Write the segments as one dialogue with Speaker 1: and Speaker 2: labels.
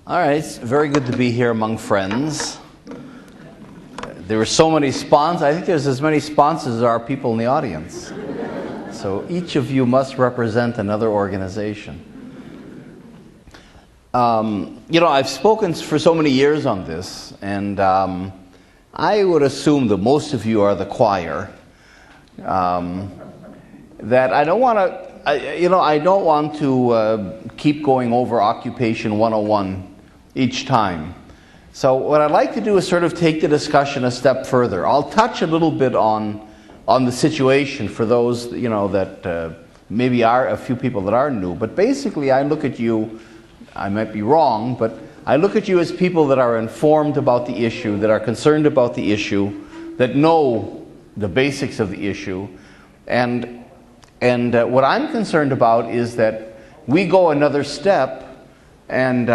Speaker 1: All right, it's very good to be here among friends. There were so many sponsors. I think there's as many sponsors as there are people in the audience. So each of you must represent another organization. I've spoken for so many years on this, and I would assume that most of you are the choir. That I don't want to keep going over Occupation 101 each time. So what I'd like to do is sort of take the discussion a step further. I'll touch a little bit on the situation for those that maybe are a few people that are new. But basically, I look at you. I might be wrong, but I look at you as people that are informed about the issue, that are concerned about the issue, that know the basics of the issue, and what I'm concerned about is that we go another step and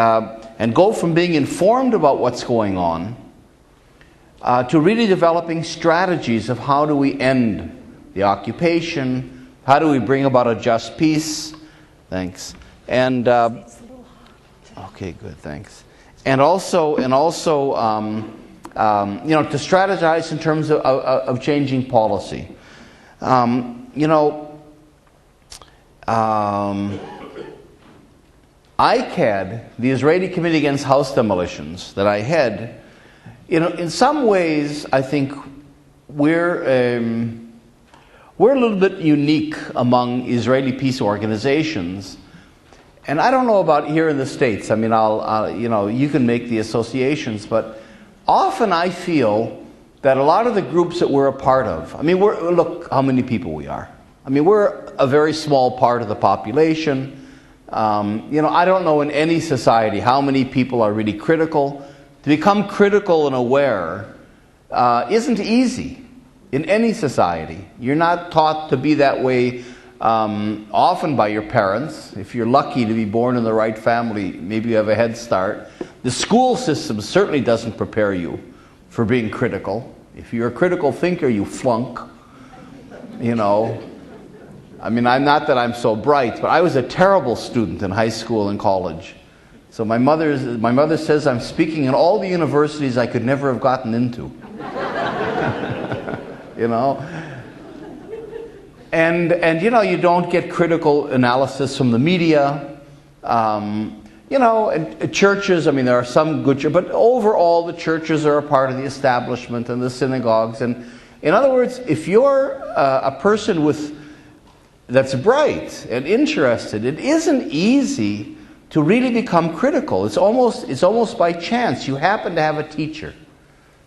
Speaker 1: go from being informed about what's going on to really developing strategies of how do we end the occupation, how do we bring about a just peace. Thanks. And okay, good. Thanks. And also, to strategize in terms of changing policy. ICAD, the Israeli Committee Against House Demolitions, that I head, in some ways, I think we're a little bit unique among Israeli peace organizations. And I don't know about here in the States. I mean, you can make the associations, but often I feel that a lot of the groups that we're a part of, look how many people we are. We're a very small part of the population. I don't know in any society how many people are really critical. To become critical and aware isn't easy in any society. You're not taught to be that way often by your parents. If you're lucky to be born in the right family, maybe you have a head start. The school system certainly doesn't prepare you for being critical. If you're a critical thinker, you flunk. I'm not that I'm so bright, but I was a terrible student in high school and college. So my mother says I'm speaking in all the universities I could never have gotten into. And you don't get critical analysis from the media. Churches, there are some good churches, but overall the churches are a part of the establishment and the synagogues. And in other words, if you're a person that's bright and interested, it isn't easy to really become critical. It's almost by chance. You happen to have a teacher.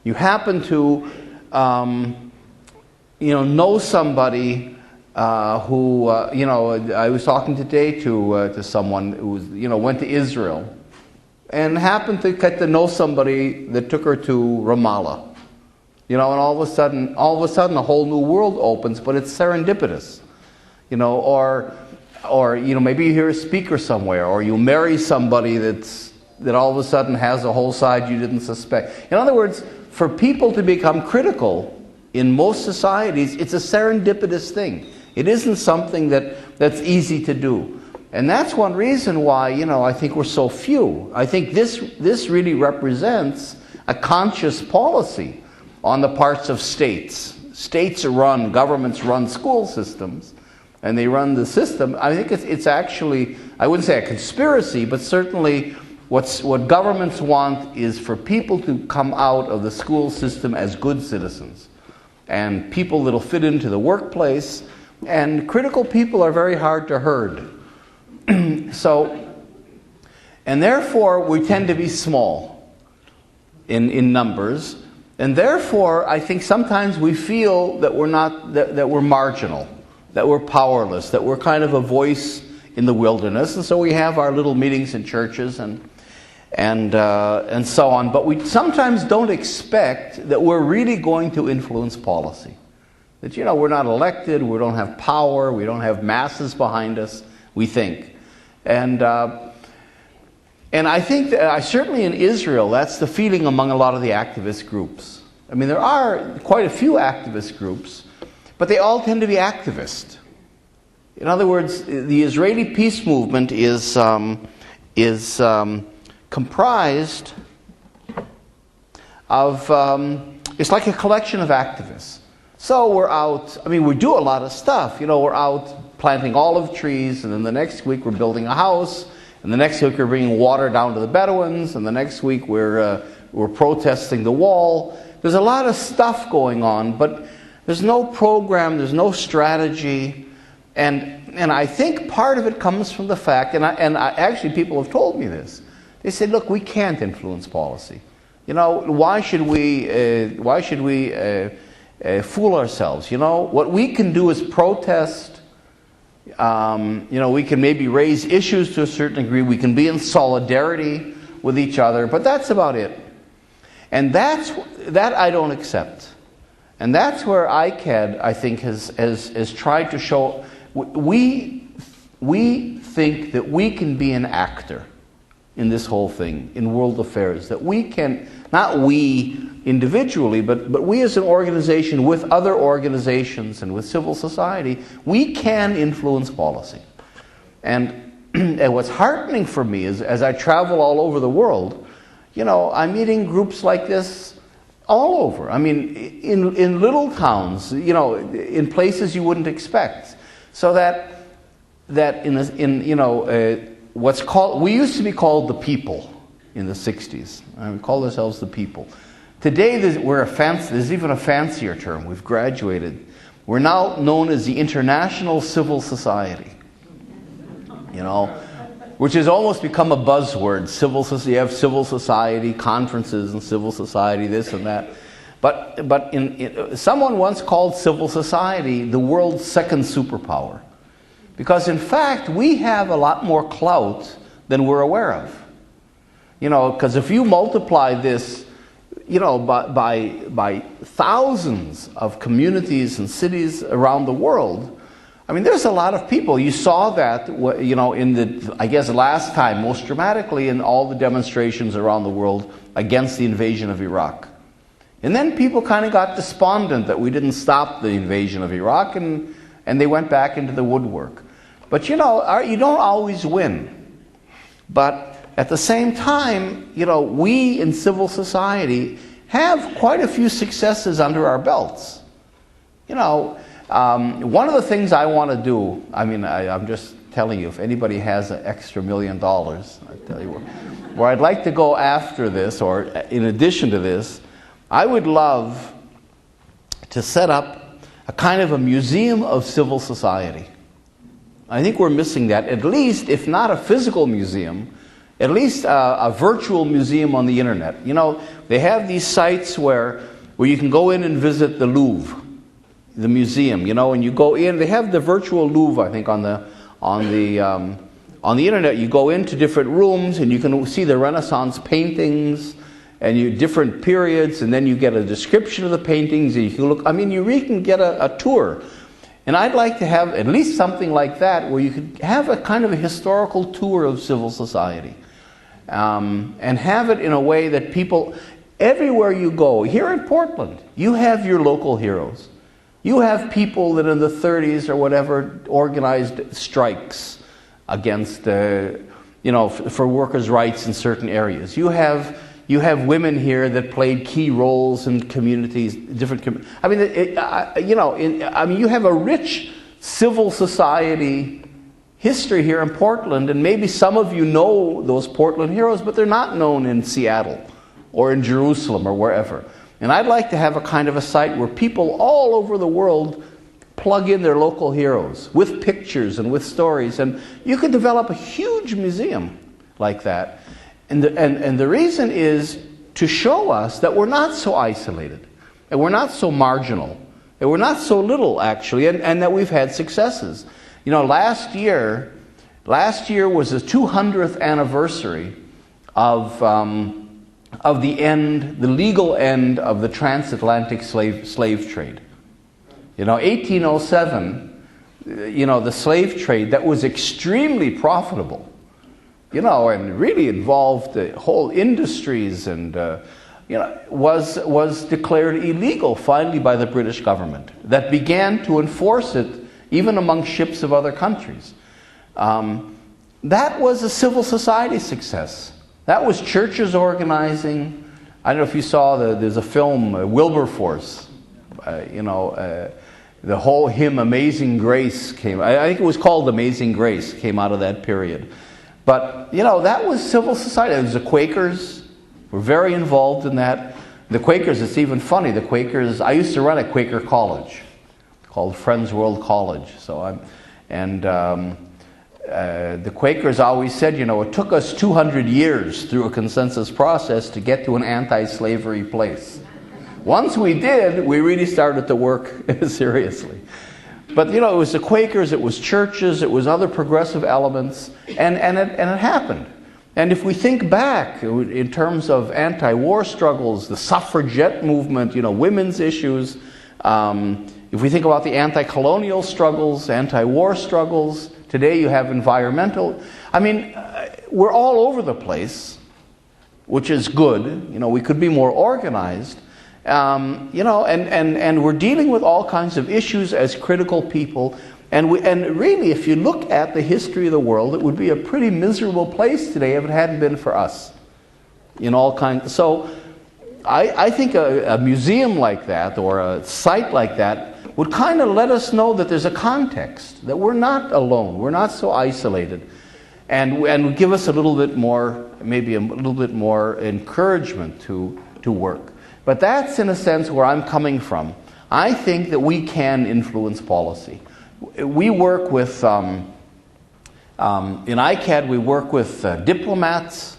Speaker 1: You happen to know somebody who I was talking today to someone who went to Israel and happened to get to know somebody that took her to Ramallah. And all of a sudden a whole new world opens, but it's serendipitous. Or maybe you hear a speaker somewhere, or you marry somebody that all of a sudden has a whole side you didn't suspect. In other words, for people to become critical in most societies, it's a serendipitous thing. It isn't something that's easy to do. And that's one reason why, I think we're so few. I think this really represents a conscious policy on the parts of states. Governments run school systems, and they run the system. I think it's actually, I wouldn't say a conspiracy, but certainly what governments want is for people to come out of the school system as good citizens and people that'll fit into the workplace. And critical people are very hard to herd. And therefore we tend to be small in numbers. And therefore I think sometimes we feel that we're marginal, that we're powerless, that we're kind of a voice in the wilderness. And so we have our little meetings in churches and so on. But we sometimes don't expect that we're really going to influence policy. That, we're not elected, we don't have power, we don't have masses behind us, we think. And I think that certainly in Israel, that's the feeling among a lot of the activist groups. There are quite a few activist groups, but they all tend to be activist. In other words, the Israeli peace movement is comprised of, it's like a collection of activists. So we're out, I mean, we do a lot of stuff. You know, we're out planting olive trees, and then the next week we're building a house, and the next week we're bringing water down to the Bedouins, and the next week we're protesting the wall. There's a lot of stuff going on, but there's no program, there's no strategy, and I think part of it comes from the fact, actually people have told me this. They said, look, we can't influence policy. You know, why should we fool ourselves? You know, what we can do is protest. You know, we can maybe raise issues to a certain degree. We can be in solidarity with each other, but that's about it. And that I don't accept. And that's where ICAD, I think, has tried to show we think that we can be an actor in this whole thing, in world affairs, that we can, not we individually, but we as an organization with other organizations and with civil society, we can influence policy. And what's heartening for me is, as I travel all over the world, you know, I'm meeting groups like this all over. I mean, in little towns, you know, in places you wouldn't expect. So that what's called, we used to be called the people in the 60s. We called ourselves the people. Today, there's even a fancier term. We've graduated. We're now known as the International Civil Society. You know, which has almost become a buzzword. You have civil society conferences and civil society this and that. But someone once called civil society the world's second superpower. Because in fact, we have a lot more clout than we're aware of. You know, because if you multiply this, you know, by thousands of communities and cities around the world, I mean, there's a lot of people. You saw that, you know, in the, I guess last time, most dramatically in all the demonstrations around the world against the invasion of Iraq. And then people kind of got despondent that we didn't stop the invasion of Iraq, and they went back into the woodwork. But you know, you don't always win. But at the same time, you know, we in civil society have quite a few successes under our belts. You know, one of the things I want to do, I mean, I'm just telling you, if anybody has an extra $1 million, I tell you where I'd like to go after this, or in addition to this, I would love to set up a kind of a museum of civil society. I think we're missing that, at least, if not a physical museum, at least a virtual museum on the internet. You know, they have these sites where you can go in and visit the Louvre, the museum, you know, and you go in. They have the virtual Louvre, I think, on the internet. You go into different rooms and you can see the Renaissance paintings and different periods, and then you get a description of the paintings, and you can look. I mean, you really can get a tour. And I'd like to have at least something like that, where you could have a kind of a historical tour of civil society, and have it in a way that people, everywhere you go, here in Portland, you have your local heroes. You have people that in the 30s or whatever organized strikes against, you know, for workers' rights in certain areas. You have women here that played key roles in communities, different. I mean, you know, you have a rich civil society history here in Portland, and maybe some of you know those Portland heroes, but they're not known in Seattle or in Jerusalem or wherever. And I'd like to have a kind of a site where people all over the world plug in their local heroes with pictures and with stories, and you could develop a huge museum like that. And the reason is to show us that we're not so isolated, and we're not so marginal, and we're not so little actually, and that we've had successes. You know, last year was the 200th anniversary of the legal end of the transatlantic slave trade. You know, 1807, you know, the slave trade that was extremely profitable, you know, and really involved whole industries, and you know, was declared illegal finally by the British government, that began to enforce it even among ships of other countries. That was a civil society success. That was churches organizing. I don't know if you saw, there's a film, Wilberforce, the whole hymn Amazing Grace came, I think it was called Amazing Grace, came out of that period. But, that was civil society. It was the Quakers were very involved in that. The Quakers, it's even funny, the Quakers, I used to run a Quaker college called Friends World College. The Quakers always said, it took us 200 years through a consensus process to get to an anti-slavery place. Once we did, we really started to work seriously. But, it was the Quakers, it was churches, it was other progressive elements, and it happened. And if we think back in terms of anti-war struggles, the suffragette movement, women's issues, if we think about the anti-colonial struggles, anti-war struggles, today you have environmental. We're all over the place, which is good. We could be more organized. And we're dealing with all kinds of issues as critical people. And really, if you look at the history of the world, it would be a pretty miserable place today if it hadn't been for us. So I think a museum like that or a site like that would kind of let us know that there's a context, that we're not alone, we're not so isolated, and would give us a little bit more, maybe a little bit more encouragement to work. But that's in a sense where I'm coming from. I think that we can influence policy. We work with, in ICAD we work with diplomats,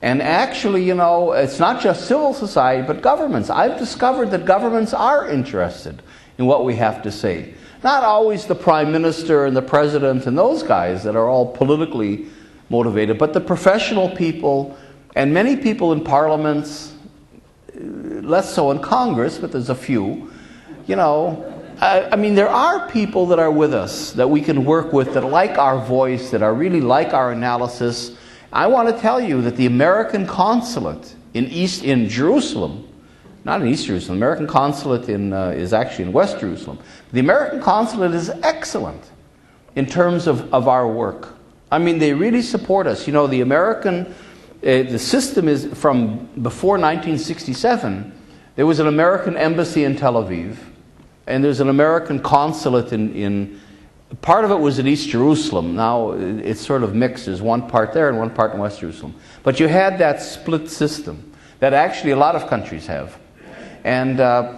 Speaker 1: and actually, it's not just civil society, but governments. I've discovered that governments are interested in what we have to say. Not always the prime minister and the president and those guys that are all politically motivated, but the professional people and many people in parliaments, less so in Congress, but there's a few. There are people that are with us that we can work with that like our voice, that are really like our analysis. I want to tell you that the American consulate in Jerusalem, not in East Jerusalem, the American consulate is actually in West Jerusalem. The American consulate is excellent in terms of our work. They really support us. The American, the system is from before 1967, there was an American embassy in Tel Aviv, and there's an American consulate in part of it was in East Jerusalem. Now it's sort of mixed. There's one part there and one part in West Jerusalem. But you had that split system that actually a lot of countries have. And the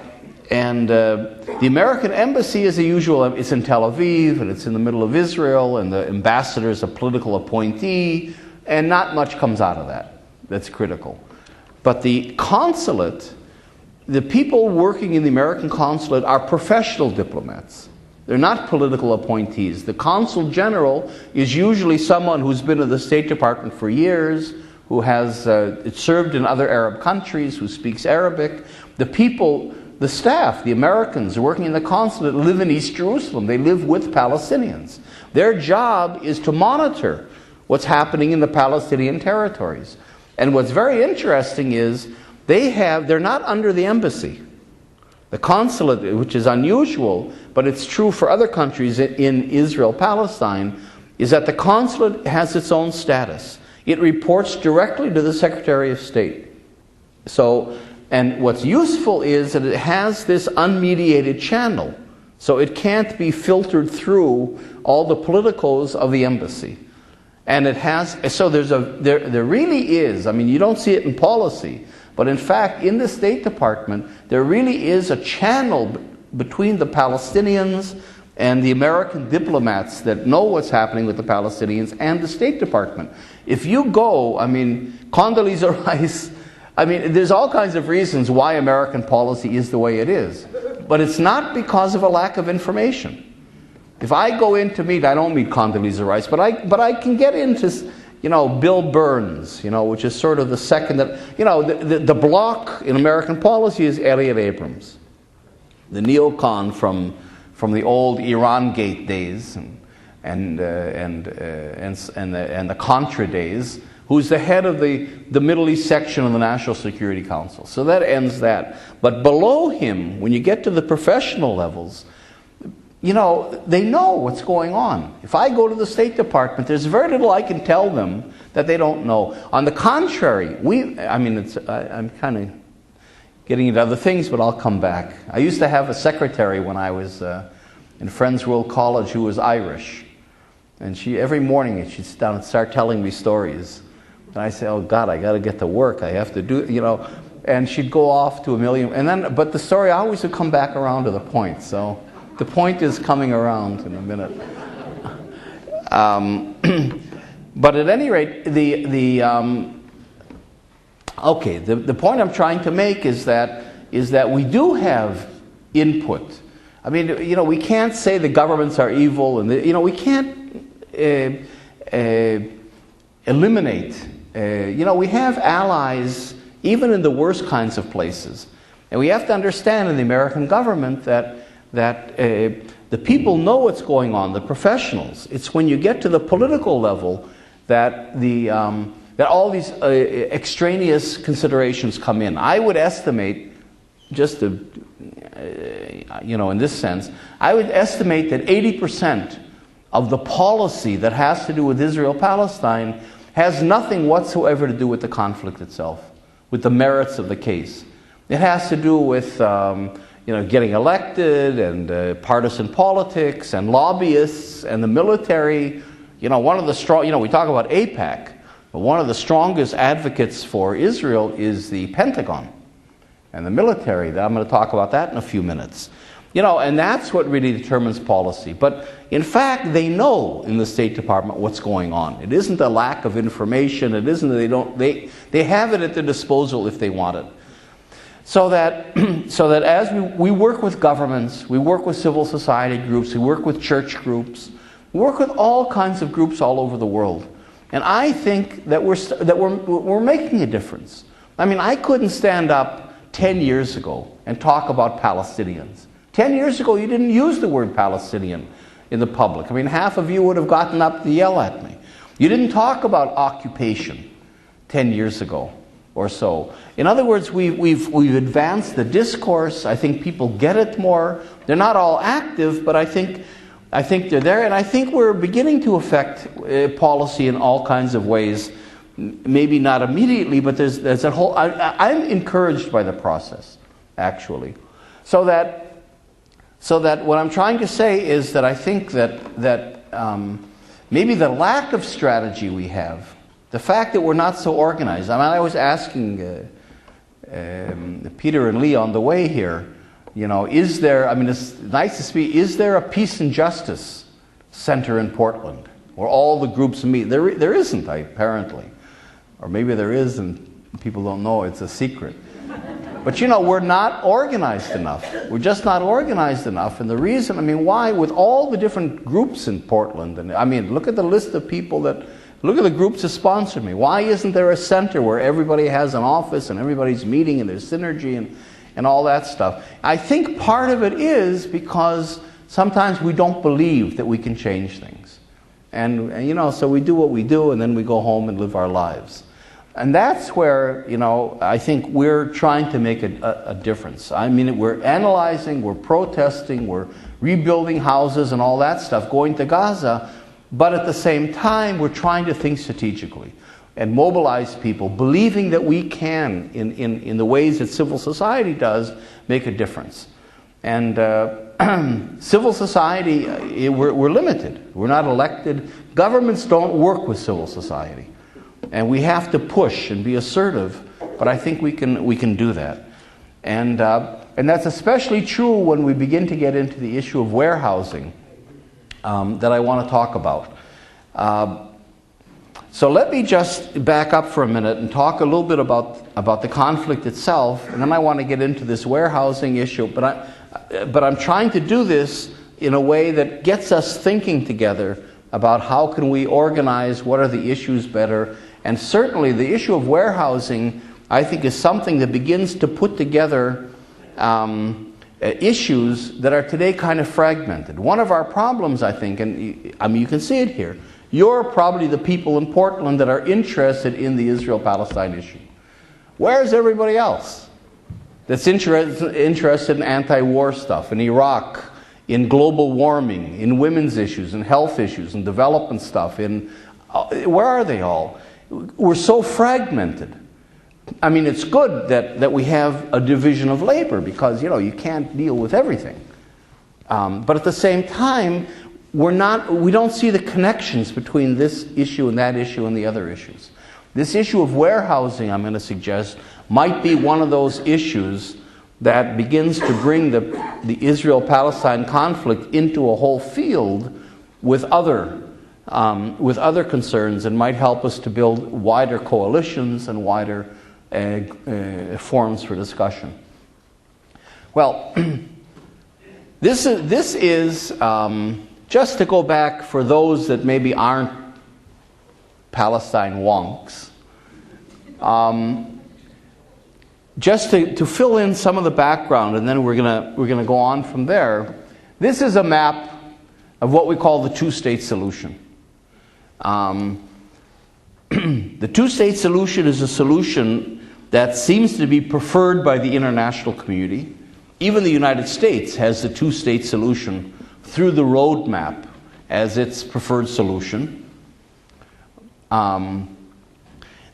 Speaker 1: American embassy is the usual. It's in Tel Aviv, and it's in the middle of Israel, and the ambassador is a political appointee, and not much comes out of that. That's critical. But the consulate, the people working in the American consulate are professional diplomats. They're not political appointees. The consul general is usually someone who's been in the State Department for years, who has served in other Arab countries, who speaks Arabic. The people, the staff, the Americans working in the consulate live in East Jerusalem. They live with Palestinians. Their job is to monitor what's happening in the Palestinian territories. And what's very interesting is they're not under the embassy. The consulate, which is unusual, but it's true for other countries in Israel, Palestine, is that the consulate has its own status. It reports directly to the Secretary of State. And what's useful is that it has this unmediated channel. So it can't be filtered through all the politicos of the embassy. And it has, so there really is, you don't see it in policy, but in fact, in the State Department, there really is a channel between the Palestinians and the American diplomats that know what's happening with the Palestinians and the State Department. If you go, Condoleezza Rice, there's all kinds of reasons why American policy is the way it is. But it's not because of a lack of information. If I go in to meet, I don't meet Condoleezza Rice, but I can get into, Bill Burns, which is sort of the second that, the bloc in American policy is Elliott Abrams, the neocon from the old Iran Gate days and the Contra days, who's the head of the Middle East section of the National Security Council. So that ends that. But below him, when you get to the professional levels, you know, they know what's going on. If I go to the State Department, there's very little I can tell them that they don't know. On the contrary, I'm kind of getting into other things, but I'll come back. I used to have a secretary when I was in Friends World College who was Irish. And every morning she'd sit down and start telling me stories. And I say, oh God, I got to get to work. I have to do, you know. And she'd go off to a million. But the story always would come back around to the point. So the point is coming around in a minute. But at any rate, the point I'm trying to make is that we do have input. I mean, you know, we can't say the governments are evil, and we can't eliminate. You know, we have allies even in the worst kinds of places, and we have to understand in the American government that the people know what's going on, the professionals. It's when you get to the political level that that all these extraneous considerations come in. I would estimate, just to, in this sense, I would estimate that 80% of the policy that has to do with Israel-Palestine has nothing whatsoever to do with the conflict itself, with the merits of the case. It has to do with getting elected and partisan politics and lobbyists and the military. One of the strong, we talk about AIPAC, but one of the strongest advocates for Israel is the Pentagon and the military. I'm going to talk about that in a few minutes. And that's what really determines policy. But in fact, they know in the State Department what's going on. It isn't a lack of information. It isn't that they have it at their disposal if they want it. So that as we work with governments, we work with civil society groups, we work with church groups, we work with all kinds of groups all over the world. And I think that we're making a difference. I mean, I couldn't stand up 10 years ago and talk about Palestinians. 10 years ago, you didn't use the word Palestinian in the public. I mean, half of you would have gotten up to yell at me. You didn't talk about occupation 10 years ago or so. In other words, we've advanced the discourse. I think people get it more. They're not all active, but I think they're there, and I think we're beginning to affect policy in all kinds of ways. Maybe not immediately, but there's a whole. I'm encouraged by the process, actually, so that what I'm trying to say is that I think that maybe the lack of strategy we have, the fact that we're not so organized. I mean, I was asking Peter and Lee on the way here. Is there, it's nice to speak, is there a peace and justice center in Portland where all the groups meet? There isn't, apparently. Or maybe there is and people don't know, it's a secret. But we're not organized enough. We're just not organized enough. And the reason, why, with all the different groups in Portland, and look at the list of people look at the groups that sponsor me. Why isn't there a center where everybody has an office and everybody's meeting and there's synergy and all that stuff? I think part of it is because sometimes we don't believe that we can change things. And so we do what we do and then we go home and live our lives. And that's where, I think we're trying to make a difference. We're analyzing, we're protesting, we're rebuilding houses and all that stuff, going to Gaza, but at the same time, we're trying to think strategically and mobilize people, believing that we can, in the ways that civil society does, make a difference. And civil society, we're limited. We're not elected. Governments don't work with civil society. And we have to push and be assertive, but I think we can do that. And that's especially true when we begin to get into the issue of warehousing that I want to talk about. So let me just back up for a minute and talk a little bit about the conflict itself, and then I want to get into this warehousing issue. But I'm trying to do this in a way that gets us thinking together about how can we organize, what are the issues better. And certainly the issue of warehousing, I think, is something that begins to put together issues that are today kind of fragmented. One of our problems, I think, and you can see it here, you're probably the people in Portland that are interested in the Israel-Palestine issue. Where's everybody else that's interested in anti-war stuff, in Iraq, in global warming, in women's issues, in health issues, in development stuff, where are they all? We're so fragmented. I mean, it's good that we have a division of labor because, you can't deal with everything. But at the same time, we don't see the connections between this issue and that issue and the other issues. This issue of warehousing, I'm going to suggest, might be one of those issues that begins to bring the Israel-Palestine conflict into a whole field with other concerns, and might help us to build wider coalitions and wider forums for discussion. Well, this is just to go back for those that maybe aren't Palestine wonks. Just to fill in some of the background, and then we're gonna go on from there. This is a map of what we call the two-state solution. The two-state solution is a solution that seems to be preferred by the international community. Even the United States has the two-state solution through the roadmap as its preferred solution.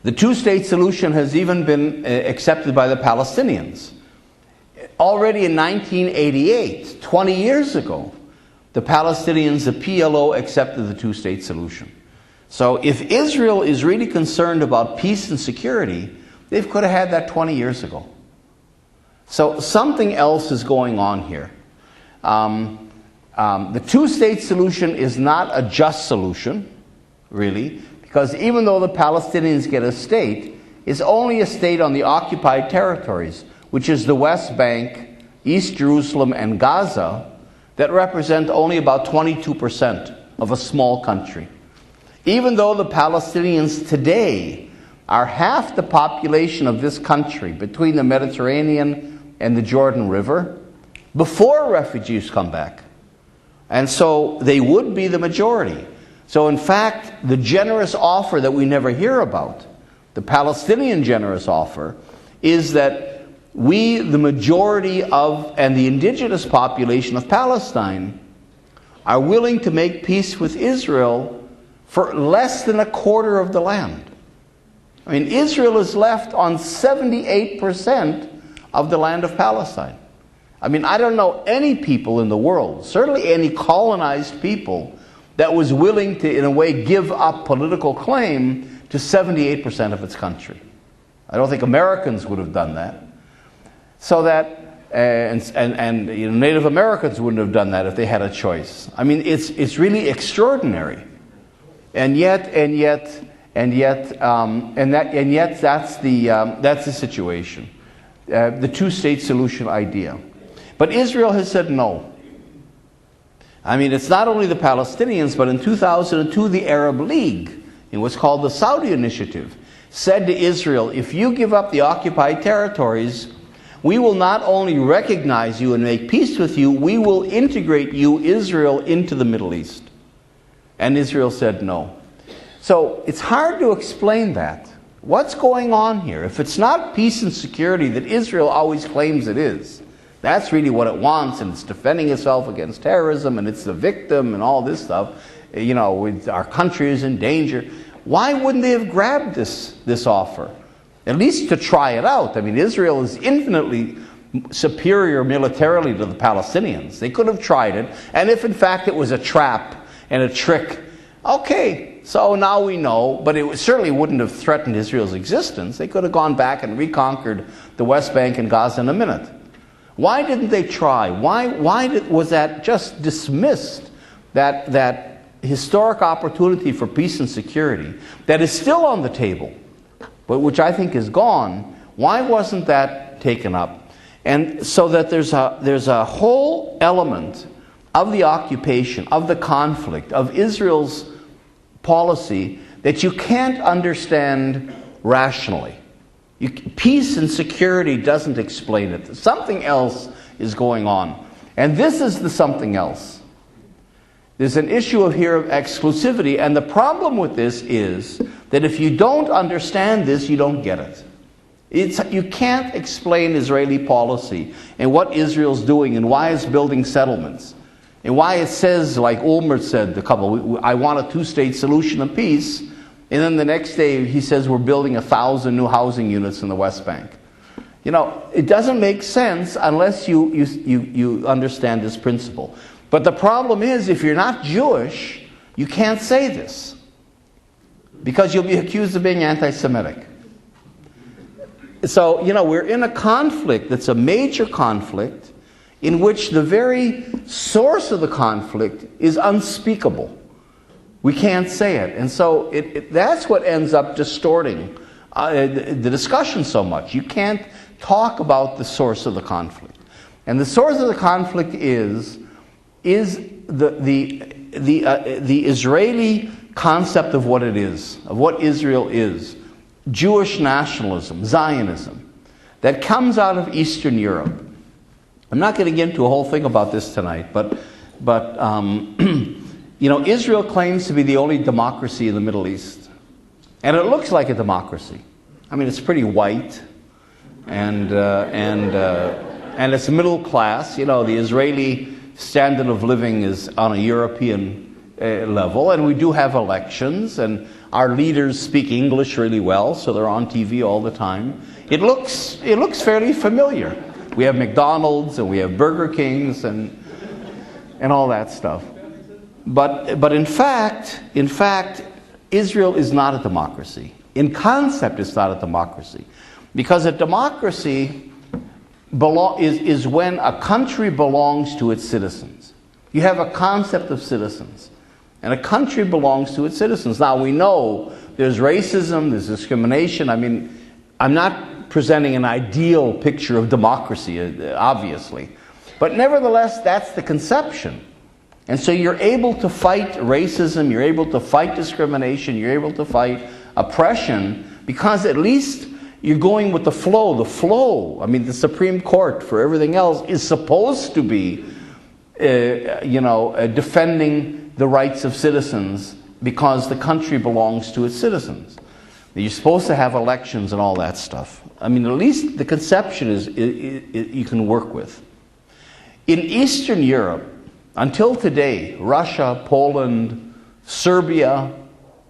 Speaker 1: The two-state solution has even been accepted by the Palestinians. Already in 1988, 20 years ago, the Palestinians, the PLO, accepted the two-state solution. So if Israel is really concerned about peace and security, they could have had that 20 years ago. So something else is going on here. The two-state solution is not a just solution, really, because even though the Palestinians get a state, it's only a state on the occupied territories, which is the West Bank, East Jerusalem, and Gaza, that represent only about 22% of a small country. Even though the Palestinians today are half the population of this country between the Mediterranean and the Jordan River, before refugees come back. And so they would be the majority. So in fact, the generous offer that we never hear about, the Palestinian generous offer, is that we, the majority of, and the indigenous population of Palestine, are willing to make peace with Israel for less than a quarter of the land. I mean, Israel is left on 78% of the land of Palestine. I mean, I don't know any people in the world, certainly any colonized people, that was willing to, in a way, give up political claim to 78% of its country. I don't think Americans would have done that. So that, and Native Americans wouldn't have done that if they had a choice. I mean, it's really extraordinary, and yet that's the situation, the two-state solution idea. But Israel has said no. I mean, it's not only the Palestinians, but in 2002, the Arab League, in what's called the Saudi Initiative, said to Israel, if you give up the occupied territories, we will not only recognize you and make peace with you, we will integrate you, Israel, into the Middle East. And Israel said no. So it's hard to explain that. What's going on here? If it's not peace and security that Israel always claims it is, that's really what it wants, and it's defending itself against terrorism, and it's the victim, and all this stuff. Our country is in danger. Why wouldn't they have grabbed this offer? At least to try it out. I mean, Israel is infinitely superior militarily to the Palestinians. They could have tried it, and if in fact it was a trap and a trick, okay, so now we know, but it certainly wouldn't have threatened Israel's existence. They could have gone back and reconquered the West Bank and Gaza in a minute. Why didn't they try? Why was that just dismissed, that historic opportunity for peace and security that is still on the table, but which I think is gone? Why wasn't that taken up? And so that there's a whole element of the occupation, of the conflict, of Israel's policy that you can't understand rationally. Peace and security doesn't explain it. Something else is going on. And this is the something else. There's an issue here of exclusivity, and the problem with this is that if you don't understand this, you don't get it. You can't explain Israeli policy and what Israel's doing and why it's building settlements And why it says, like Ulmer said, the couple, I want a two-state solution of peace, and then the next day he says we're building 1,000 new housing units in the West Bank. You know, it doesn't make sense unless you understand this principle. But the problem is, if you're not Jewish, you can't say this, because you'll be accused of being anti-Semitic. So, you know, we're in a conflict that's a major conflict in which the very source of the conflict is unspeakable. We can't say it. And so that's what ends up distorting the discussion so much. You can't talk about the source of the conflict. And the source of the conflict is the Israeli concept of what it is, of what Israel is. Jewish nationalism, Zionism, that comes out of Eastern Europe. I'm not going to get into a whole thing about this tonight, but you know, Israel claims to be the only democracy in the Middle East, and it looks like a democracy. I mean, it's pretty white, and it's middle class. You know, the Israeli standard of living is on a European level, and we do have elections, and our leaders speak English really well, so they're on TV all the time. It looks fairly familiar. We have McDonald's and we have Burger Kings and all that stuff. But in fact, Israel is not a democracy. In concept, it's not a democracy, because a democracy is when a country belongs to its citizens. You have a concept of citizens. And a country belongs to its citizens. Now, we know there's racism, there's discrimination. I mean, I'm not presenting an ideal picture of democracy, obviously. But nevertheless, that's the conception. And so you're able to fight racism, you're able to fight discrimination, you're able to fight oppression, because at least you're going with the flow. The flow, I mean, the Supreme Court, for everything else, is supposed to be, defending the rights of citizens, because the country belongs to its citizens. You're supposed to have elections and all that stuff. I mean, at least the conception is you can work with. In Eastern Europe, until today, Russia, Poland, Serbia,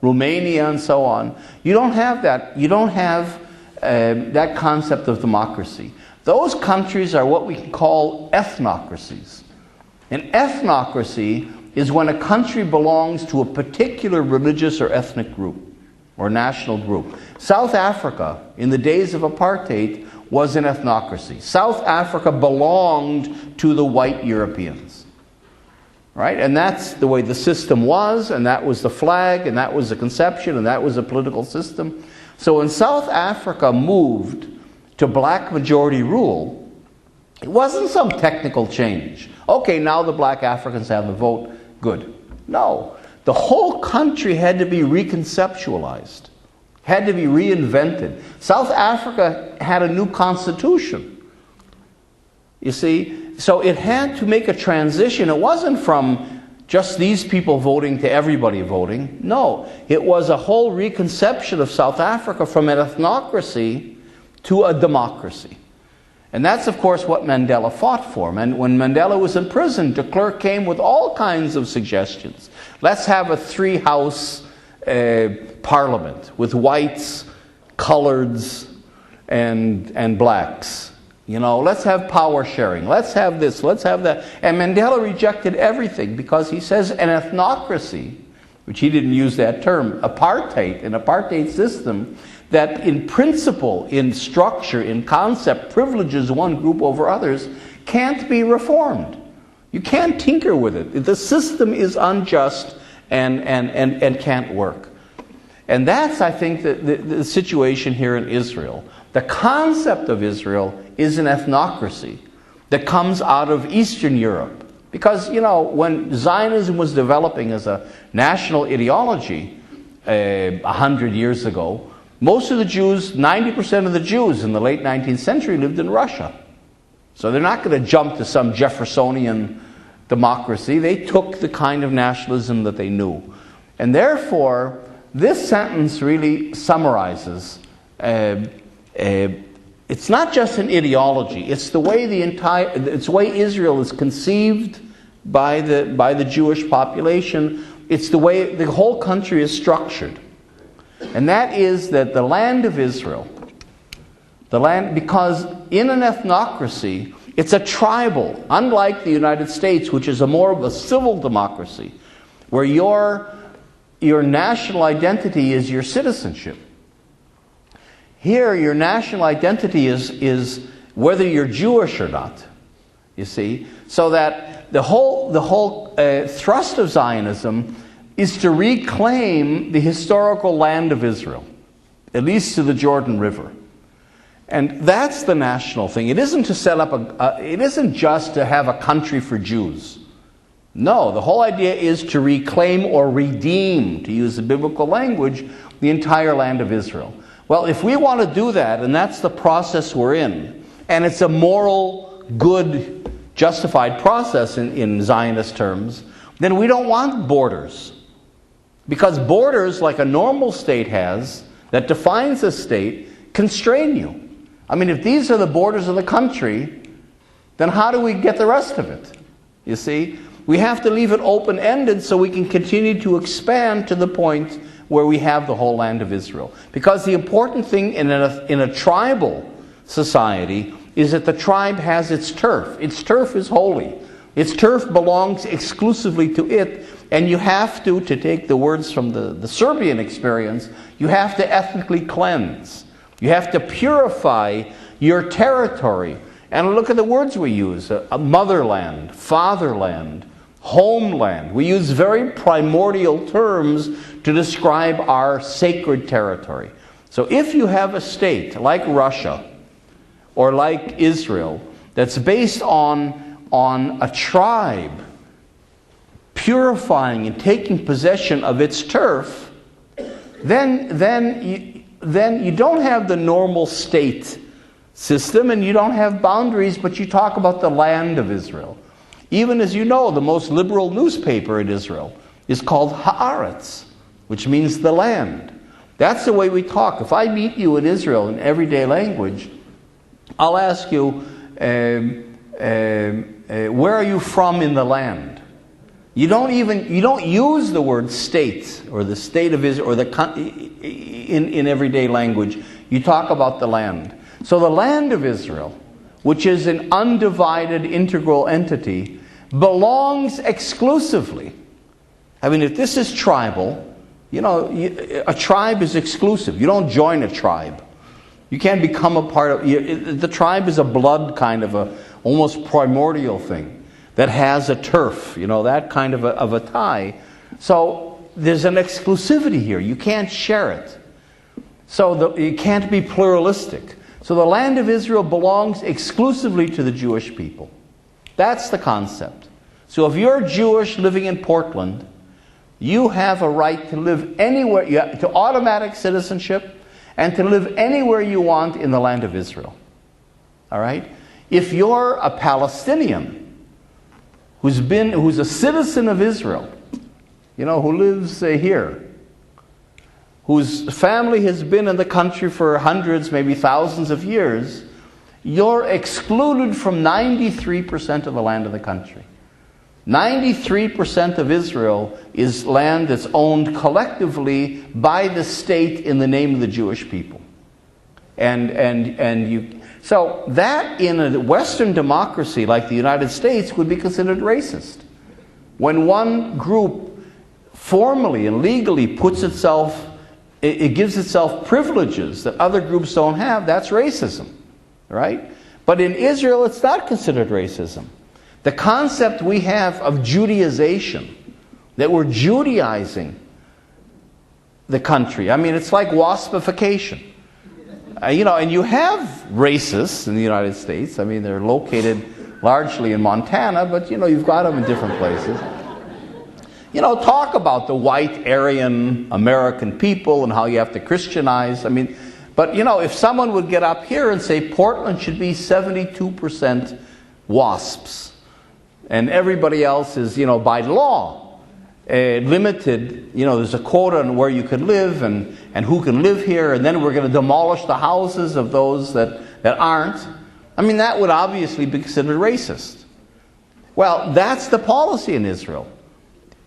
Speaker 1: Romania, and so on, you don't have that. You don't have that concept of democracy. Those countries are what we can call ethnocracies. An ethnocracy is when a country belongs to a particular religious or ethnic group or national group. South Africa, in the days of apartheid, was an ethnocracy. South Africa belonged to the white Europeans. Right? And that's the way the system was, and that was the flag, and that was the conception, and that was the political system. So when South Africa moved to black majority rule, it wasn't some technical change. Okay, now the black Africans have the vote. Good. No. The whole country had to be reconceptualized, had to be reinvented. South Africa had a new constitution. You see? So it had to make a transition. It wasn't from just these people voting to everybody voting. No. It was a whole reconception of South Africa from an ethnocracy to a democracy. And that's, of course, what Mandela fought for. And when Mandela was in prison, de Klerk came with all kinds of suggestions. Let's have a three-house parliament with whites, coloreds, and blacks. You know, let's have power sharing. Let's have this. Let's have that. And Mandela rejected everything because he says an ethnocracy, which he didn't use that term, apartheid, an apartheid system, that in principle, in structure, in concept, privileges one group over others, can't be reformed. You can't tinker with it. The system is unjust and can't work. And that's, I think, the situation here in Israel. The concept of Israel is an ethnocracy that comes out of Eastern Europe. Because, you know, when Zionism was developing as a national ideology 100 years ago, most of the Jews, 90% of the Jews in the late 19th century lived in Russia. So they're not going to jump to some Jeffersonian democracy. They took the kind of nationalism that they knew. And therefore, this sentence really summarizes, it's not just an ideology, it's the way it's the way Israel is conceived, by the Jewish population. It's the way the whole country is structured. And that is that the land of Israel, because in an ethnocracy, it's a tribal, unlike the United States, which is more of a civil democracy, where your national identity is your citizenship. Here, your national identity is whether you're Jewish or not, you see. So that the whole thrust of Zionism is to reclaim the historical land of Israel, at least to the Jordan River. And that's the national thing. It isn't to set up it isn't just to have a country for Jews. No, the whole idea is to reclaim or redeem, to use the biblical language, the entire land of Israel. Well, if we want to do that, and that's the process we're in, and it's a moral, good, justified process in Zionist terms, then we don't want borders. Because borders, like a normal state has, that defines a state, constrain you. I mean, if these are the borders of the country, then how do we get the rest of it? You see? We have to leave it open-ended so we can continue to expand to the point where we have the whole land of Israel. Because the important thing in a tribal society is that the tribe has its turf. Its turf is holy. Its turf belongs exclusively to it, and you have to take the words from the Serbian experience, you have to ethnically cleanse. You have to purify your territory. And look at the words we use: a motherland, fatherland, homeland. We use very primordial terms to describe our sacred territory. So if you have a state like Russia or like Israel that's based on a tribe purifying and taking possession of its turf, then you don't have the normal state system and you don't have boundaries, but you talk about the land of Israel. Even as you know, the most liberal newspaper in Israel is called Haaretz, which means the land. That's the way we talk. If I meet you in Israel in everyday language, I'll ask you, where are you from in the land? You don't use the word state or the state of Israel or in everyday language. You talk about the land. So the land of Israel, which is an undivided integral entity, belongs exclusively. I mean, if this is tribal, a tribe is exclusive. You don't join a tribe. You can't become a part of... The tribe is a blood kind of almost primordial thing that has a turf, that kind of a tie. So there's an exclusivity here. You can't share it. So it can't be pluralistic. So the land of Israel belongs exclusively to the Jewish people. That's the concept. So if you're Jewish living in Portland, you have a right to live anywhere, to automatic citizenship, and to live anywhere you want in the land of Israel. All right? If you're a Palestinian who's a citizen of Israel, who lives here, whose family has been in the country for hundreds, maybe thousands of years, you're excluded from 93% of the land of the country. 93% of Israel is land that's owned collectively by the state in the name of the Jewish people. So that in a Western democracy like the United States would be considered racist. When one group formally and legally it gives itself privileges that other groups don't have, that's racism, right? But in Israel, it's not considered racism. The concept we have of Judaization, that we're Judaizing the country. I mean, it's like waspification. And you have racists in the United States. I mean, they're located largely in Montana, but you've got them in different places. Talk about the white Aryan American people and how you have to Christianize. I mean, but if someone would get up here and say Portland should be 72% WASPs, and everybody else is, by law, limited, there's a quota on where you can live and who can live here, and then we're going to demolish the houses of those that aren't. I mean, that would obviously be considered racist. Well, that's the policy in Israel.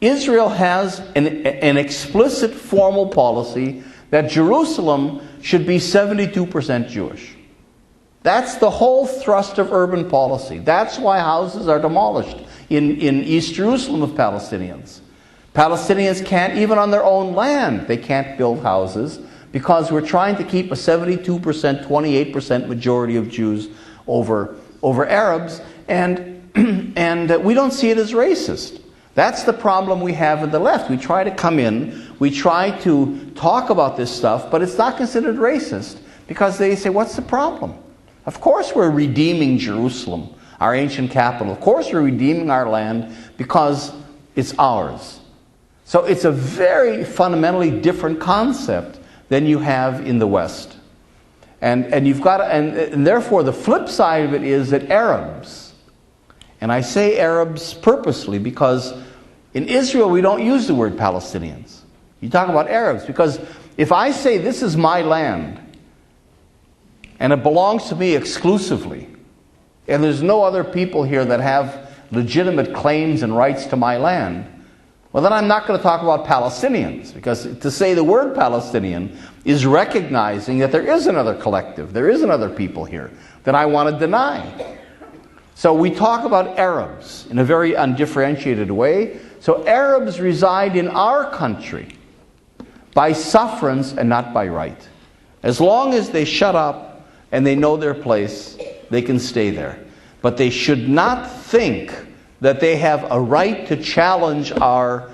Speaker 1: Israel has an explicit formal policy that Jerusalem should be 72% Jewish. That's the whole thrust of urban policy. That's why houses are demolished in East Jerusalem of Palestinians. Palestinians can't, even on their own land, they can't build houses because we're trying to keep a 72%, 28% majority of Jews over Arabs, and we don't see it as racist. That's the problem we have in the left. We try to come in, we try to talk about this stuff, but it's not considered racist because they say, what's the problem? Of course we're redeeming Jerusalem, our ancient capital. Of course we're redeeming our land because it's ours. So it's a very fundamentally different concept than you have in the West. And you've got to, and therefore the flip side of it is that Arabs, and I say Arabs purposely because in Israel we don't use the word Palestinians. You talk about Arabs because if I say this is my land and it belongs to me exclusively, and there's no other people here that have legitimate claims and rights to my land, well, then I'm not going to talk about Palestinians, because to say the word Palestinian is recognizing that there is another collective, there is another people here that I want to deny. So we talk about Arabs in a very undifferentiated way. So Arabs reside in our country by sufferance and not by right. As long as they shut up and they know their place, they can stay there. But they should not think that they have a right to challenge our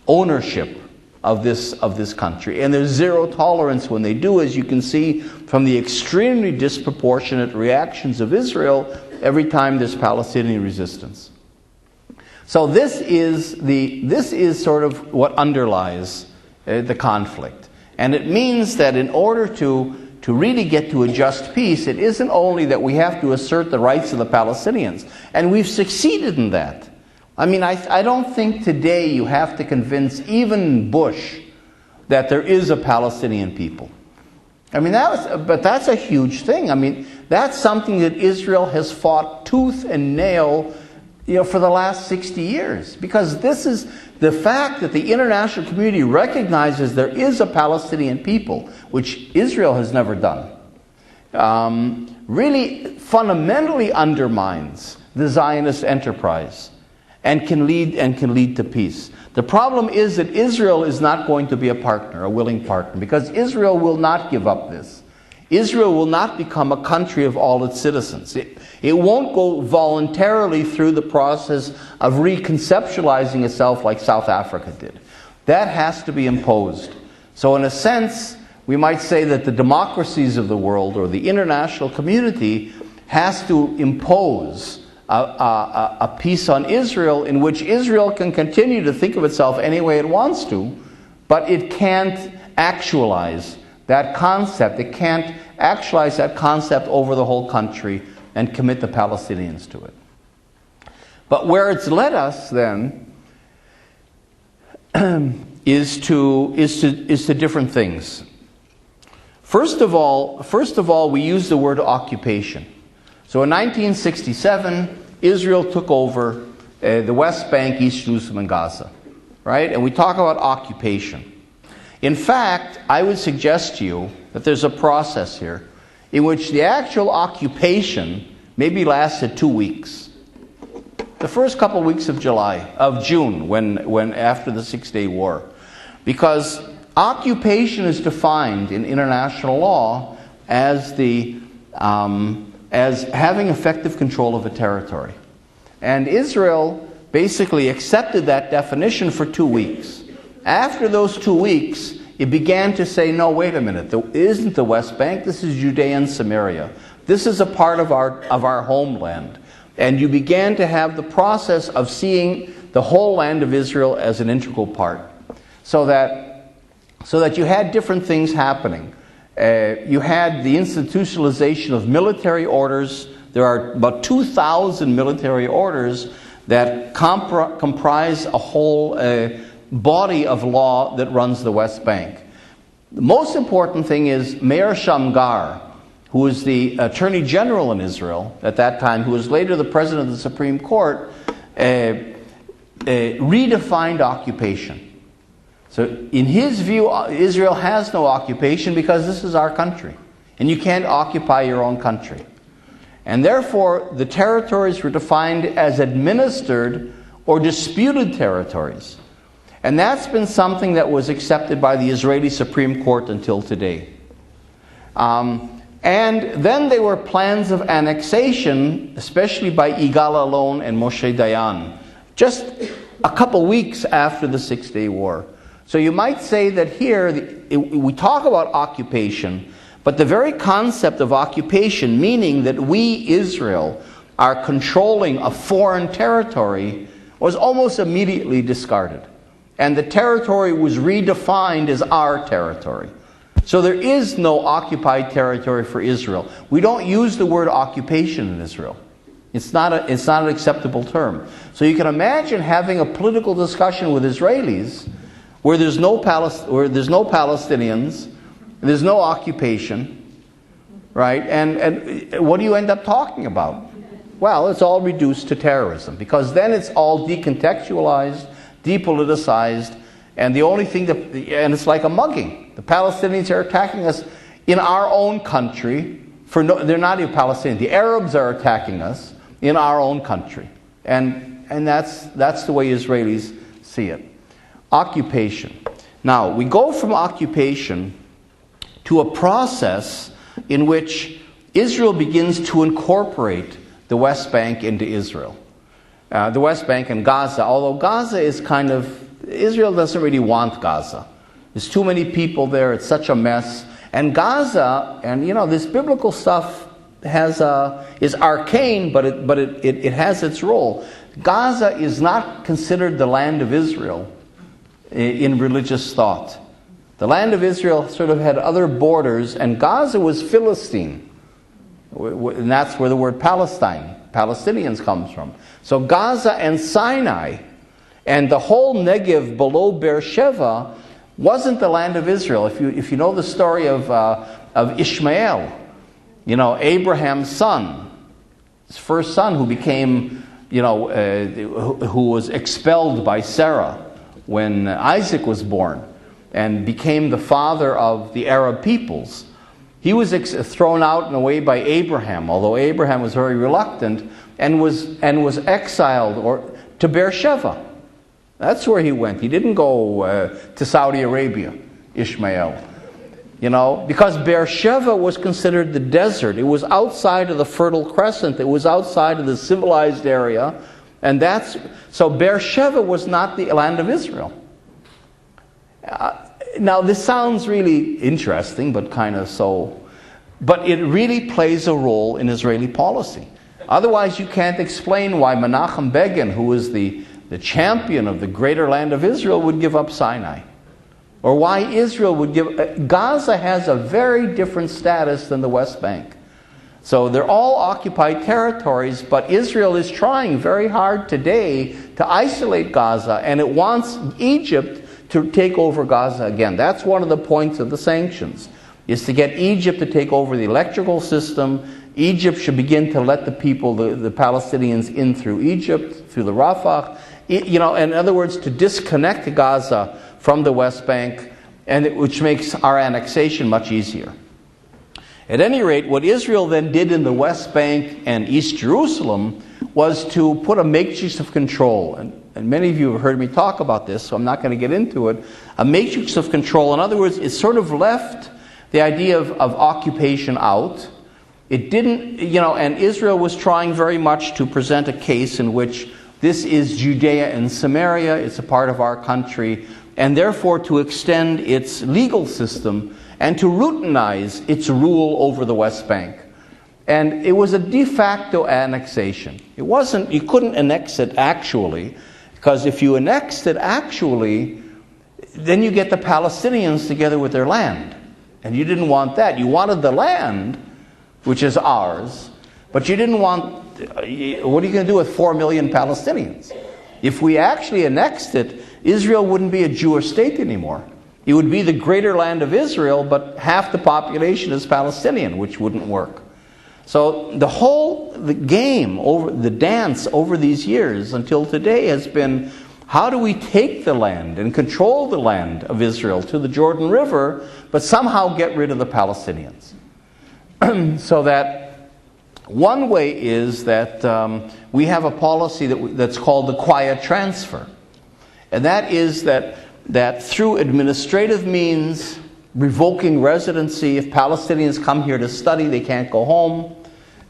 Speaker 1: ownership of this country. And there's zero tolerance when they do, as you can see from the extremely disproportionate reactions of Israel every time there's Palestinian resistance. So this is sort of what underlies the conflict. And it means that in order to really get to a just peace, it isn't only that we have to assert the rights of the Palestinians, and we've succeeded in that. I mean, I don't think today you have to convince even Bush that there is a Palestinian people. I mean, but that's a huge thing. I mean, that's something that Israel has fought tooth and nail, for the last 60 years. Because this is the fact that the international community recognizes there is a Palestinian people, which Israel has never done, really fundamentally undermines the Zionist enterprise and can lead to peace. The problem is that Israel is not going to be a partner, a willing partner, because Israel will not give up this. Israel will not become a country of all its citizens. It won't go voluntarily through the process of reconceptualizing itself like South Africa did. That has to be imposed. So in a sense, we might say that the democracies of the world or the international community has to impose a peace on Israel in which Israel can continue to think of itself any way it wants to, but it can't actualize that concept. It can't actualize that concept over the whole country and commit the Palestinians to it. But where it's led us then is to different things. First of all, we use the word occupation. So in 1967, Israel took over the West Bank, East Jerusalem, and Gaza, right? And we talk about occupation. In fact, I would suggest to you that there's a process here in which the actual occupation maybe lasted 2 weeks. The first couple of weeks of June, when after the 6-Day War, because occupation is defined in international law as as having effective control of a territory. And Israel basically accepted that definition for 2 weeks. After those 2 weeks, it began to say, no, wait a minute, it isn't the West Bank, this is Judea and Samaria. This is a part of our homeland. And you began to have the process of seeing the whole land of Israel as an integral part. So that you had different things happening. You had the institutionalization of military orders. There are about 2,000 military orders that comprise a whole body of law that runs the West Bank. The most important thing is Meir Shamgar, who was the Attorney General in Israel at that time, who was later the President of the Supreme Court, redefined occupation. So in his view, Israel has no occupation because this is our country. And you can't occupy your own country. And therefore, the territories were defined as administered or disputed territories. And that's been something that was accepted by the Israeli Supreme Court until today. And then there were plans of annexation, especially by Yigal Allon and Moshe Dayan, just a couple weeks after the Six-Day War. So you might say that here, we talk about occupation, but the very concept of occupation, meaning that we, Israel, are controlling a foreign territory, was almost immediately discarded. And the territory was redefined as our territory. So there is no occupied territory for Israel. We don't use the word occupation in Israel. It's not an acceptable term. So you can imagine having a political discussion with Israelis where there's no Palestinians, there's no occupation, right? And what do you end up talking about? Well, it's all reduced to terrorism, because then it's all decontextualized, depoliticized, and the only thing and it's like a mugging. The Palestinians are attacking us in our own country. They're not even Palestinians. The Arabs are attacking us in our own country, and that's the way Israelis see it. Occupation. Now we go from occupation to a process in which Israel begins to incorporate the West Bank into Israel. The West Bank and Gaza, although Gaza is Israel doesn't really want Gaza. There's too many people there, it's such a mess. And Gaza, and this biblical stuff is arcane, but it has its role. Gaza is not considered the land of Israel in religious thought. The land of Israel sort of had other borders, and Gaza was Philistine. And that's where the word Palestinians comes from. So Gaza and Sinai and the whole Negev below Beersheba wasn't the land of Israel. If you know the story of Ishmael, Abraham's son, his first son, who became, who was expelled by Sarah when Isaac was born and became the father of the Arab peoples. He was thrown out and away by Abraham, although Abraham was very reluctant, and was exiled to Beersheba. That's where he went. He didn't go to Saudi Arabia, Ishmael. Because Beersheba was considered the desert. It was outside of the Fertile Crescent. It was outside of the civilized area. And so Beersheba was not the land of Israel. Now this sounds really interesting, but but it really plays a role in Israeli policy. Otherwise you can't explain why Menachem Begin, who was the champion of the greater land of Israel, would give up Sinai. Or why Israel would Gaza has a very different status than the West Bank. So they're all occupied territories, but Israel is trying very hard today to isolate Gaza, and it wants Egypt to take over Gaza again. That's one of the points of the sanctions, is to get Egypt to take over the electrical system. Egypt should begin to let the people, the Palestinians, in through Egypt, through the Rafah. In other words, to disconnect Gaza from the West Bank, which makes our annexation much easier. At any rate, what Israel then did in the West Bank and East Jerusalem was to put a matrix of control. And many of you have heard me talk about this, so I'm not going to get into it. A matrix of control. In other words, it sort of left the idea of occupation out. It didn't, and Israel was trying very much to present a case in which this is Judea and Samaria, it's a part of our country, and therefore to extend its legal system and to routinize its rule over the West Bank. And it was a de facto annexation. You couldn't annex it actually, because if you annexed it actually, then you get the Palestinians together with their land. And you didn't want that. You wanted the land, which is ours, but you didn't want, what are you going to do with 4 million Palestinians? If we actually annexed it, Israel wouldn't be a Jewish state anymore. It would be the greater land of Israel, but half the population is Palestinian, which wouldn't work. So the whole the game, over the dance over these years until today has been, how do we take the land and control the land of Israel to the Jordan River, but somehow get rid of the Palestinians? So that one way is that we have a policy that's called the quiet transfer. And that is that through administrative means, revoking residency, if Palestinians come here to study, they can't go home,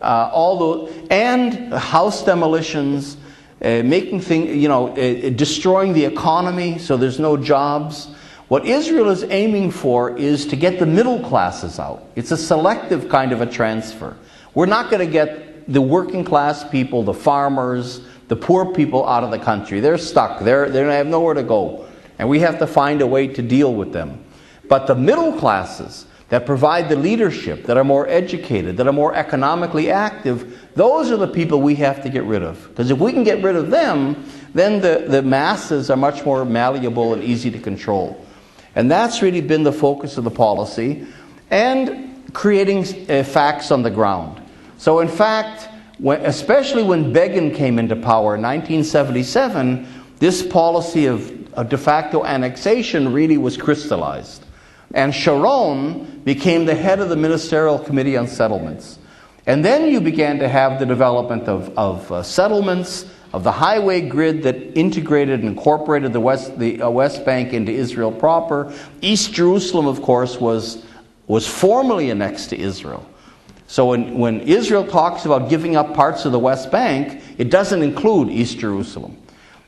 Speaker 1: and house demolitions, making things, destroying the economy so there's no jobs. What Israel is aiming for is to get the middle classes out. It's a selective kind of a transfer. We're not going to get the working class people, the farmers, the poor people out of the country. They're stuck. They have nowhere to go. And we have to find a way to deal with them. But the middle classes that provide the leadership, that are more educated, that are more economically active, those are the people we have to get rid of. Because if we can get rid of them, then the masses are much more malleable and easy to control. And that's really been the focus of the policy, and creating facts on the ground. So in fact, especially when Begin came into power in 1977, this policy of de facto annexation really was crystallized. And Sharon became the head of the Ministerial Committee on Settlements. And then you began to have the development of settlements, of the highway grid that integrated and incorporated the West Bank into Israel proper. East Jerusalem, of course, was formally annexed to Israel. So when Israel talks about giving up parts of the West Bank, it doesn't include East Jerusalem.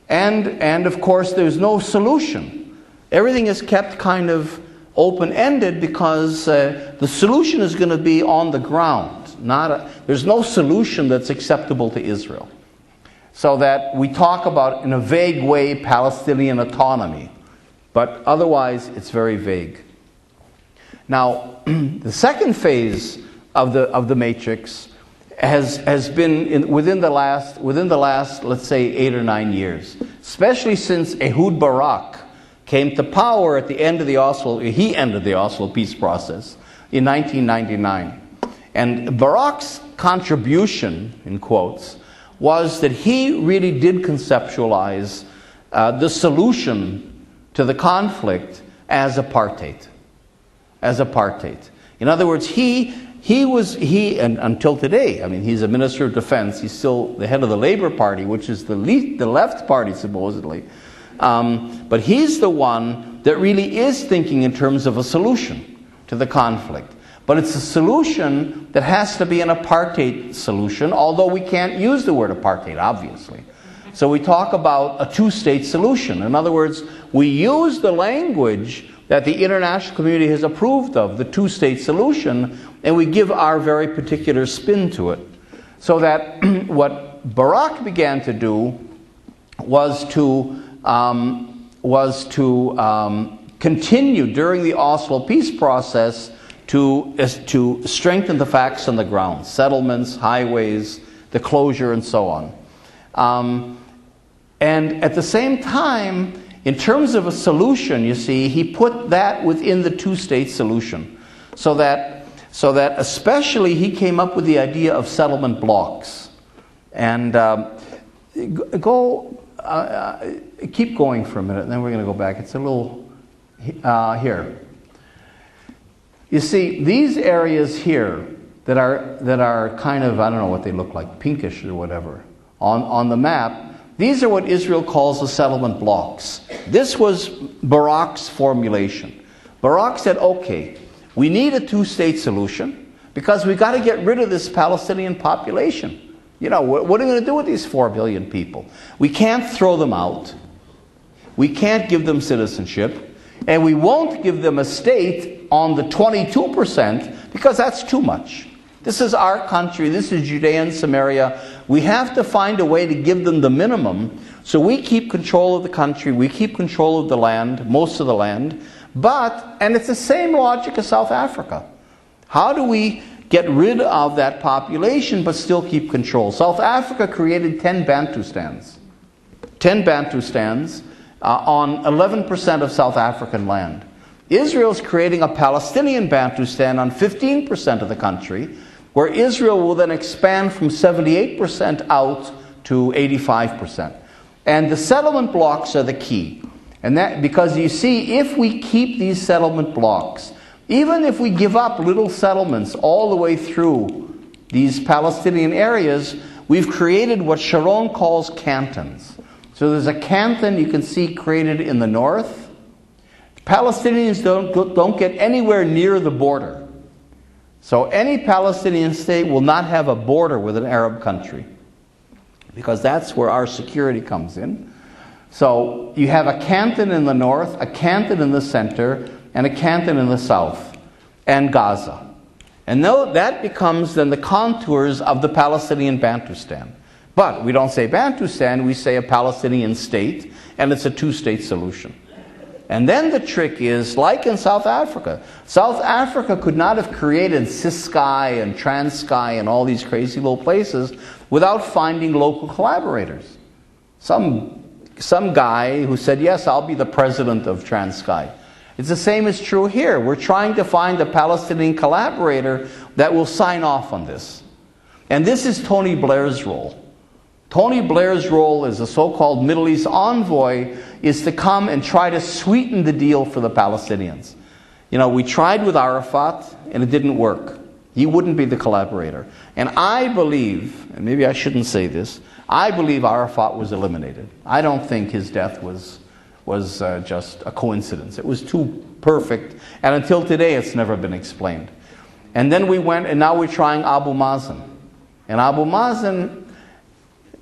Speaker 1: And of course, there's no solution. Everything is kept kind of open-ended because the solution is going to be on the ground. There's no solution that's acceptable to Israel. So that we talk about, in a vague way, Palestinian autonomy. But otherwise, it's very vague. Now, the second phase of the matrix has been within the last, let's say, 8 or 9 years. Especially since Ehud Barak came to power at the end of the Oslo, he ended the Oslo peace process in 1999. And Barak's contribution, in quotes, was that he really did conceptualize the solution to the conflict as apartheid. As apartheid. In other words, he and until today, I mean, he's a minister of defense, he's still the head of the Labour Party, which is the left party supposedly. But he's the one that really is thinking in terms of a solution to the conflict. But it's a solution that has to be an apartheid solution, although we can't use the word apartheid, obviously. So we talk about a two-state solution. In other words, we use the language that the international community has approved of, the two-state solution, and we give our very particular spin to it. So that what Barak began to do was to continue during the Oslo peace process to strengthen the facts on the ground, settlements, highways, the closure, and so on. And at the same time, in terms of a solution, you see, he put that within the two-state solution. So that especially he came up with the idea of settlement blocks. And keep going for a minute, and then we're going to go back. It's a little here. You see, these areas here that are kind of, I don't know what they look like, pinkish or whatever, on the map, these are what Israel calls the settlement blocks. This was Barak's formulation. Barak said, okay, we need a two-state solution because we've got to get rid of this Palestinian population. You know, what are we going to do with these 4 billion people? We can't throw them out. We can't give them citizenship. And we won't give them a state on the 22% because that's too much. This is our country. This is Judea and Samaria. We have to find a way to give them the minimum. So we keep control of the country. We keep control of the land, most of the land. And it's the same logic as South Africa. How do we get rid of that population but still keep control? South Africa created 10 Bantustans. 10 Bantustans on 11% of South African land. Israel's creating a Palestinian Bantustan on 15% of the country. where Israel will then expand from 78% out to 85%. And the settlement blocks are the key. And that, because you see, if we keep these settlement blocks, even if we give up little settlements all the way through these Palestinian areas, we've created what Sharon calls cantons. So there's a canton you can see created in the north. Palestinians don't get anywhere near the border. So any Palestinian state will not have a border with an Arab country, because that's where our security comes in. So you have a canton in the north, a canton in the center, and a canton in the south, and Gaza. And that becomes then the contours of the Palestinian Bantustan. But we don't say Bantustan, we say a Palestinian state, and it's a two-state solution. And then the trick is, like in South Africa, South Africa could not have created Ciskei and Transkei and all these crazy little places without finding local collaborators. Some guy who said, yes, I'll be the president of Transkei. It's the same is true here. We're trying to find a Palestinian collaborator that will sign off on this. And this is Tony Blair's role. Tony Blair's role as a so-called Middle East envoy is to come and try to sweeten the deal for the Palestinians. You know, we tried with Arafat and it didn't work. He wouldn't be the collaborator. And I believe, and maybe I shouldn't say this, I believe Arafat was eliminated. I don't think his death was just a coincidence. It was too perfect, and until today it's never been explained. And then we went, and now we're trying Abu Mazen. And Abu Mazen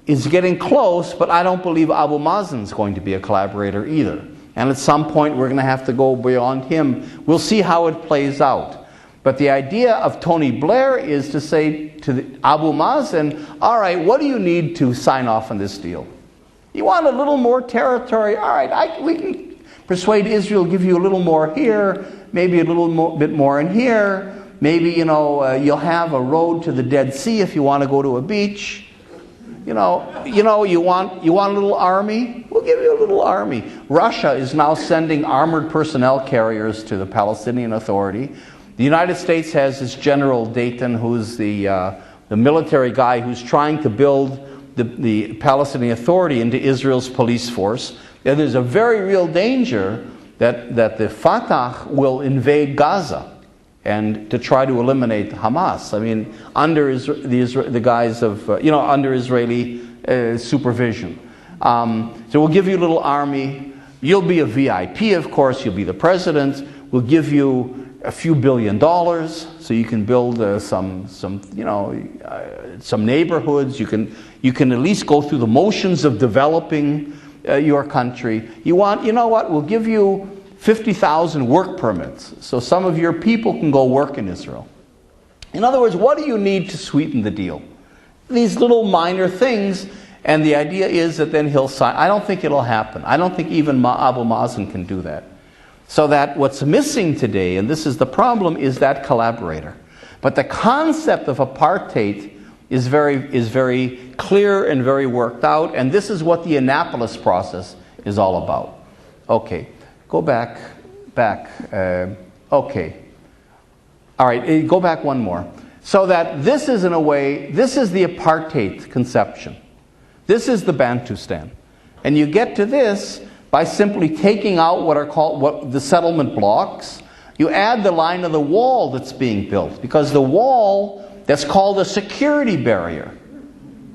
Speaker 1: is getting close, but I don't believe Abu Mazen is going to be a collaborator either. And at some point we're going to have to go beyond him. We'll see how it plays out. But the idea of Tony Blair is to say to Abu Mazen, all right, what do you need to sign off on this deal? You want a little more territory? All right, we can persuade Israel, give you a little more here, maybe a bit more in here. Maybe, you'll have a road to the Dead Sea if you want to go to a beach. You want a little army? We'll give you a little army. Russia is now sending armored personnel carriers to the Palestinian Authority. The United States has this General Dayton, who's the military guy who's trying to build the Palestinian Authority into Israel's police force. And there's a very real danger that the Fatah will invade Gaza and to try to eliminate Hamas. I mean, under the guise of, under Israeli supervision. So we'll give you a little army. You'll be a VIP, of course. You'll be the president. We'll give you a few $1 billion so you can build some neighborhoods. You can at least go through the motions of developing your country. We'll give you 50,000 work permits so some of your people can go work in Israel. In other words, what do you need to sweeten the deal? These little minor things, and the idea is that then he'll sign. I don't think it'll happen. I don't think even Abu Mazen can do that. So that what's missing today, and this is the problem, is that collaborator. But the concept of apartheid is very clear and very worked out, and this is what the Annapolis process is all about. Okay, go back. Okay. All right, go back one more. So that this is, in a way, this is the apartheid conception. This is the Bantustan. And you get to this by simply taking out what are called the settlement blocks. You add the line of the wall that's being built, because the wall, that's called a security barrier.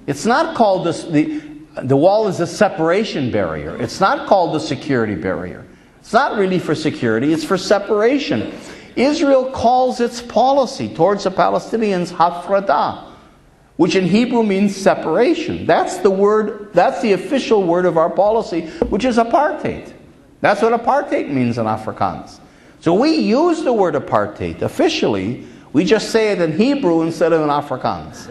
Speaker 1: It's not called the wall is a separation barrier. It's not called the security barrier. It's not really for security, it's for separation. Israel calls its policy towards the Palestinians hafradah, which in Hebrew means separation. That's the official word of our policy, which is apartheid. That's what apartheid means in Afrikaans. So we use the word apartheid officially, we just say it in Hebrew instead of in Afrikaans.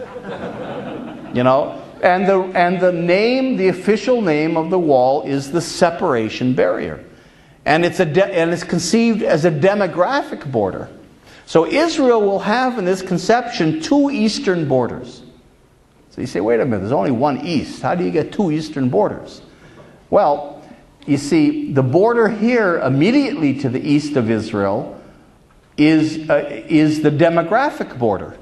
Speaker 1: And the official name of the wall is the separation barrier. And it's conceived as a demographic border. So Israel will have in this conception two eastern borders. So you say, wait a minute, there's only one east. How do you get two eastern borders? Well, you see, the border here immediately to the east of Israel is the demographic border.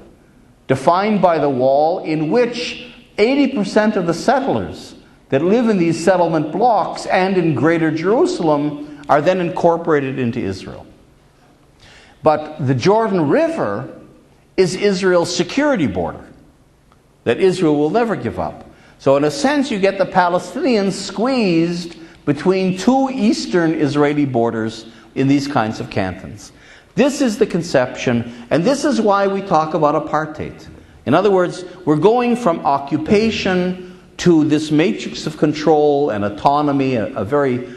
Speaker 1: defined by the wall, in which 80% of the settlers that live in these settlement blocks and in Greater Jerusalem are then incorporated into Israel. But the Jordan River is Israel's security border that Israel will never give up. So in a sense, you get the Palestinians squeezed between two eastern Israeli borders in these kinds of cantons. This is the conception, and this is why we talk about apartheid. In other words, we're going from occupation to this matrix of control and autonomy, a very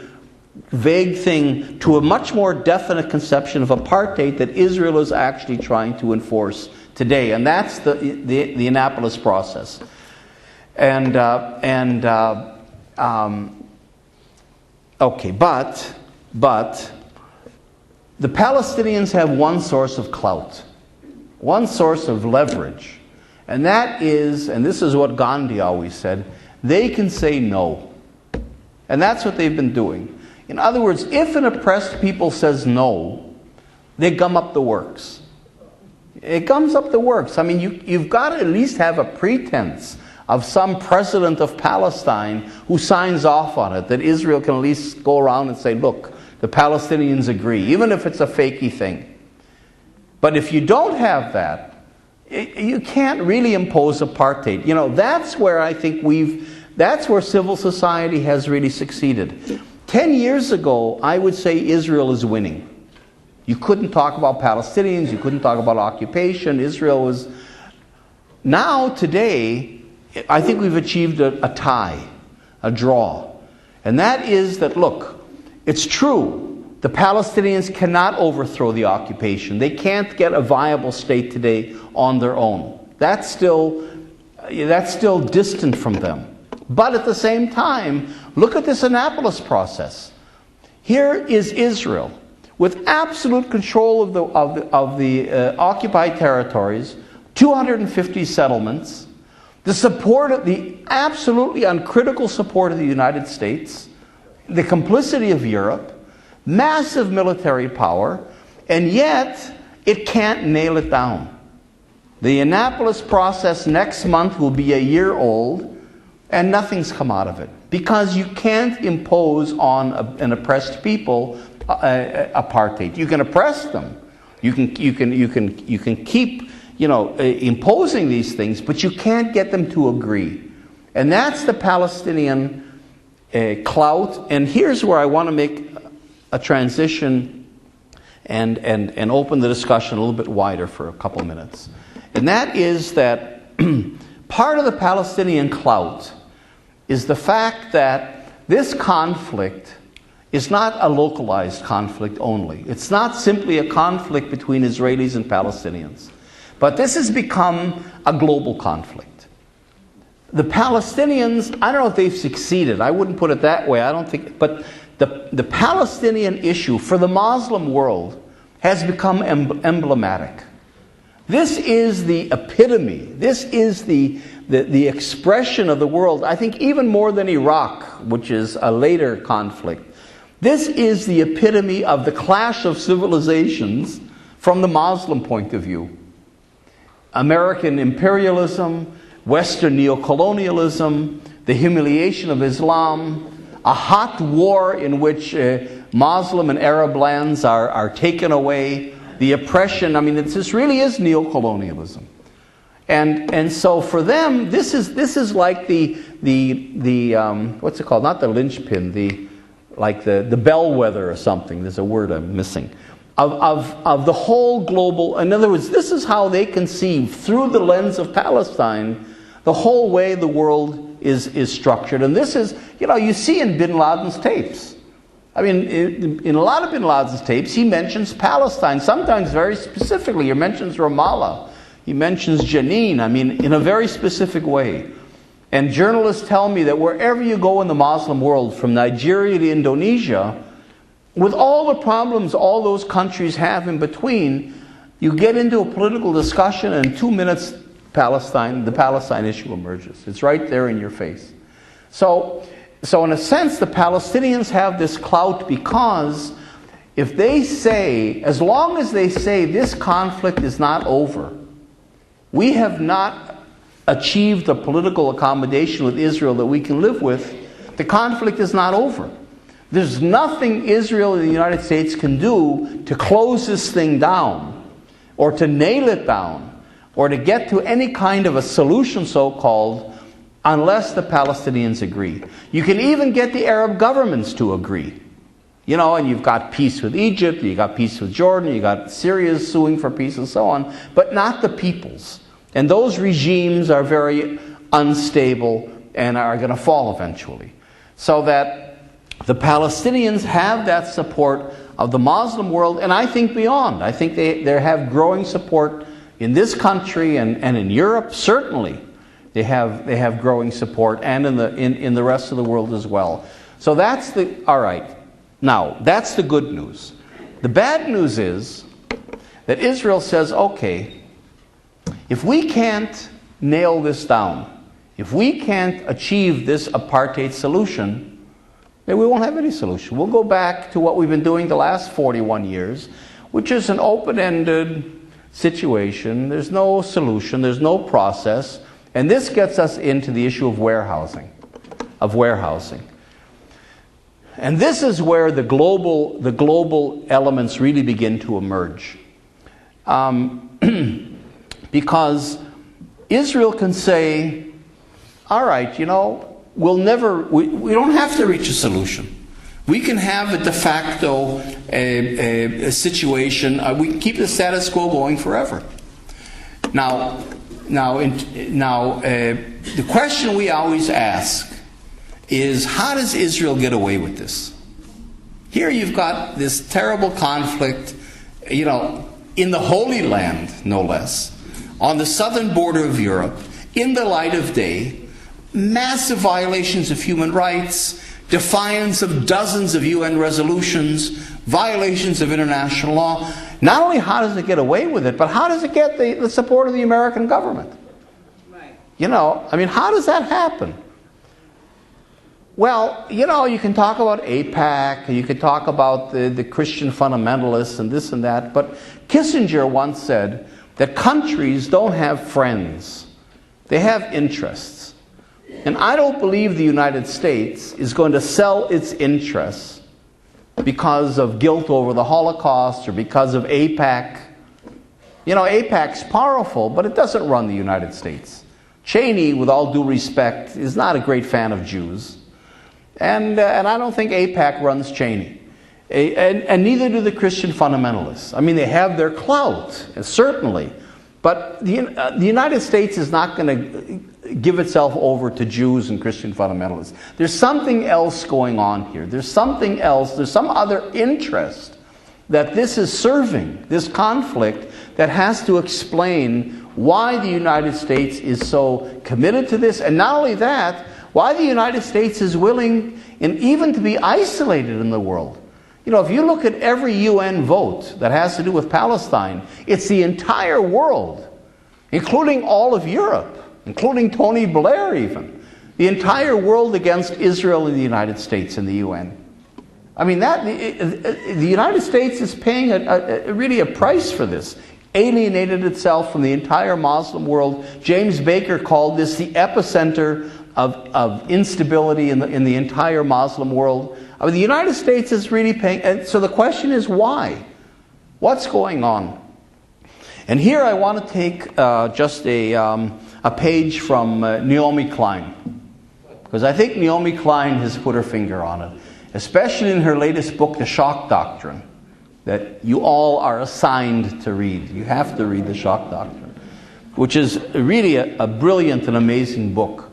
Speaker 1: vague thing, to a much more definite conception of apartheid that Israel is actually trying to enforce today. And that's the Annapolis process. Okay, but the Palestinians have one source of clout, one source of leverage, and that is, and this is what Gandhi always said, they can say no. And that's what they've been doing. In other words, if an oppressed people says no, they gum up the works. It gums up the works. I mean, you've got to at least have a pretense of some president of Palestine who signs off on it, that Israel can at least go around and say, look, the Palestinians agree, even if it's a fakey thing. But if you don't have that, you can't really impose apartheid. You know, that's where I think that's where civil society has really succeeded. 10 years ago, I would say Israel is winning. You couldn't talk about Palestinians, you couldn't talk about occupation. Israel was... Now, today, I think we've achieved a tie, a draw. And that is that, look, it's true, the Palestinians cannot overthrow the occupation. They can't get a viable state today on their own. That's still distant from them. But at the same time, look at this Annapolis process. Here is Israel with absolute control of the occupied territories, 250 settlements, the absolutely uncritical support of the United States, the complicity of Europe, massive military power, and yet it can't nail it down. The Annapolis process next month will be a year old, and nothing's come out of it. Because you can't impose on an oppressed people apartheid. You can oppress them. You can keep, imposing these things, but you can't get them to agree. And that's the Palestinian clout. And here's where I want to make a transition and open the discussion a little bit wider for a couple minutes. And that is that part of the Palestinian clout is the fact that this conflict is not a localized conflict only. It's not simply a conflict between Israelis and Palestinians. But this has become a global conflict. The Palestinians, I don't know if they've succeeded. I wouldn't put it that way. I don't think. But the Palestinian issue for the Muslim world has become emblematic. This is the epitome. This is the expression of the world, I think even more than Iraq, which is a later conflict. This is the epitome of the clash of civilizations from the Muslim point of view. American imperialism, Western neocolonialism, the humiliation of Islam, a hot war in which Muslim and Arab lands are taken away, the oppression. I mean, this really is neocolonialism. And so for them, this is like the what's it called? Not the linchpin, the bellwether or something. There's a word I'm missing. Of the whole global. In other words, this is how they conceive through the lens of Palestine the whole way the world is structured. And this is, you see in bin Laden's tapes. I mean, in a lot of bin Laden's tapes, he mentions Palestine, sometimes very specifically. He mentions Ramallah. He mentions Jenin, in a very specific way. And journalists tell me that wherever you go in the Muslim world, from Nigeria to Indonesia, with all the problems all those countries have in between, you get into a political discussion and in 2 minutes, the Palestine issue emerges. It's right there in your face. So in a sense, the Palestinians have this clout because as long as they say this conflict is not over, we have not achieved a political accommodation with Israel that we can live with, the conflict is not over. There's nothing Israel and the United States can do to close this thing down, or to nail it down, or to get to any kind of a solution, so-called, unless the Palestinians agree. You can even get the Arab governments to agree. And you've got peace with Egypt, you've got peace with Jordan, you've got Syria suing for peace and so on, but not the peoples. And those regimes are very unstable and are going to fall eventually. So that the Palestinians have that support of the Muslim world, and I think beyond. I think they have growing support in this country and in Europe, certainly. They have growing support, and in the rest of the world as well. So that's all right. Now, that's the good news. The bad news is that Israel says, okay, if we can't nail this down, if we can't achieve this apartheid solution, then we won't have any solution. We'll go back to what we've been doing the last 41 years, which is an open-ended situation. There's no solution, there's no process, and this gets us into the issue of warehousing. And this is where the global elements really begin to emerge. Because Israel can say, all right, we don't have to reach a solution. We can have a de facto a situation. We can keep the status quo going forever. Now, the question we always ask is, how does Israel get away with this? Here you've got this terrible conflict, in the Holy Land, no less, on the southern border of Europe, in the light of day, massive violations of human rights, defiance of dozens of UN resolutions, violations of international law. Not only how does it get away with it, but how does it get the support of the American government? Right. How does that happen? Well, you can talk about AIPAC, you can talk about the Christian fundamentalists and this and that, but Kissinger once said that countries don't have friends. They have interests. And I don't believe the United States is going to sell its interests because of guilt over the Holocaust or because of AIPAC. AIPAC's powerful, but it doesn't run the United States. Cheney, with all due respect, is not a great fan of Jews. And I don't think AIPAC runs Cheney. And neither do the Christian fundamentalists. They have their clout, certainly. But the United States is not going to give itself over to Jews and Christian fundamentalists. There's something else going on here. There's something else. There's some other interest that this is serving, this conflict, that has to explain why the United States is so committed to this. And not only that, why the United States is willing even to be isolated in the world. If you look at every UN vote that has to do with Palestine, it's the entire world, including all of Europe, including Tony Blair even. The entire world against Israel and the United States in the UN. The United States is paying really a price for this. Alienated itself from the entire Muslim world. James Baker called this the epicenter of instability in the entire Muslim world. The United States is really paying, and so the question is why? What's going on? And here I want to take just a page from Naomi Klein, because I think Naomi Klein has put her finger on it, especially in her latest book, The Shock Doctrine, that you all are assigned to read. You have to read The Shock Doctrine, which is really a brilliant and amazing book.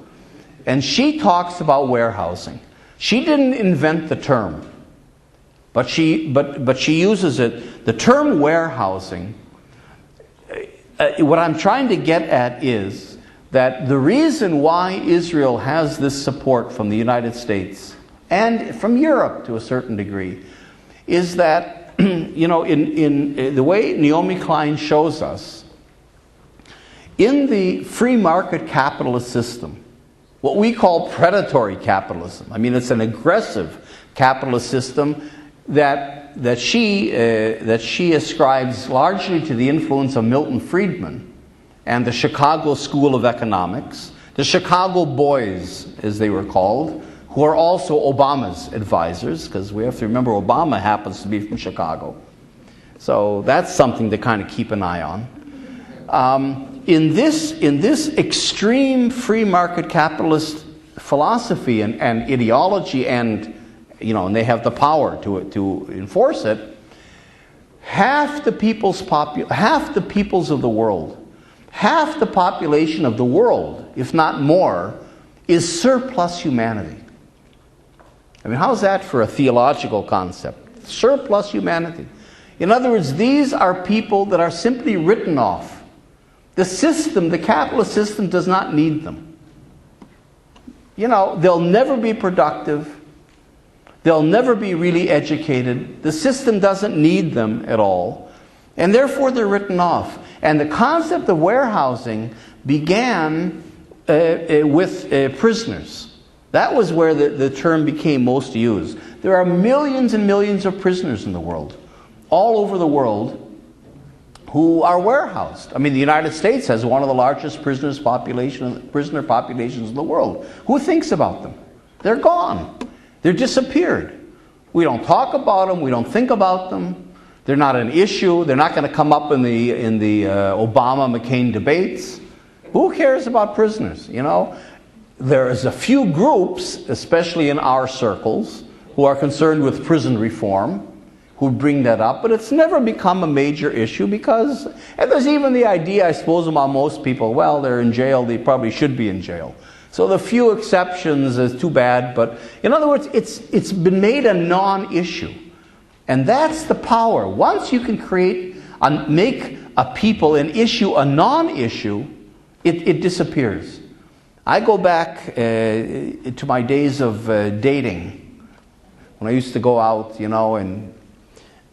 Speaker 1: And she talks about warehousing. She didn't invent the term, but she uses it. The term warehousing, what I'm trying to get at is that the reason why Israel has this support from the United States and from Europe to a certain degree is that, in the way Naomi Klein shows us, in the free market capitalist system, what we call predatory capitalism. It's an aggressive capitalist system that she ascribes largely to the influence of Milton Friedman and the Chicago School of Economics, the Chicago Boys, as they were called, who are also Obama's advisors, because we have to remember Obama happens to be from Chicago. So that's something to kind of keep an eye on. In this extreme free market capitalist philosophy and ideology, and they have the power to enforce it, half the peoples of the world, half the population of the world, if not more, is surplus humanity. I mean, how's that for a theological concept? Surplus humanity. In other words, these are people that are simply written off. The system, the capitalist system, does not need them. They'll never be productive. They'll never be really educated. The system doesn't need them at all. And therefore, they're written off. And the concept of warehousing began with prisoners. That was where the term became most used. There are millions and millions of prisoners in the world, all over the world, who are warehoused. I mean, the United States has one of the largest prisoner populations in the world. Who thinks about them? They're gone. They're disappeared. We don't talk about them. We don't think about them. They're not an issue. They're not going to come up in the Obama-McCain debates. Who cares about prisoners? There's a few groups, especially in our circles, who are concerned with prison reform, who bring that up, but it's never become a major issue because, and there's even the idea, I suppose, among most people, well, they're in jail, they probably should be in jail. So the few exceptions is too bad, but in other words, it's been made a non-issue. And that's the power. Once you can make a people, an issue, a non-issue, it disappears. I go back to my days of dating, when I used to go out, and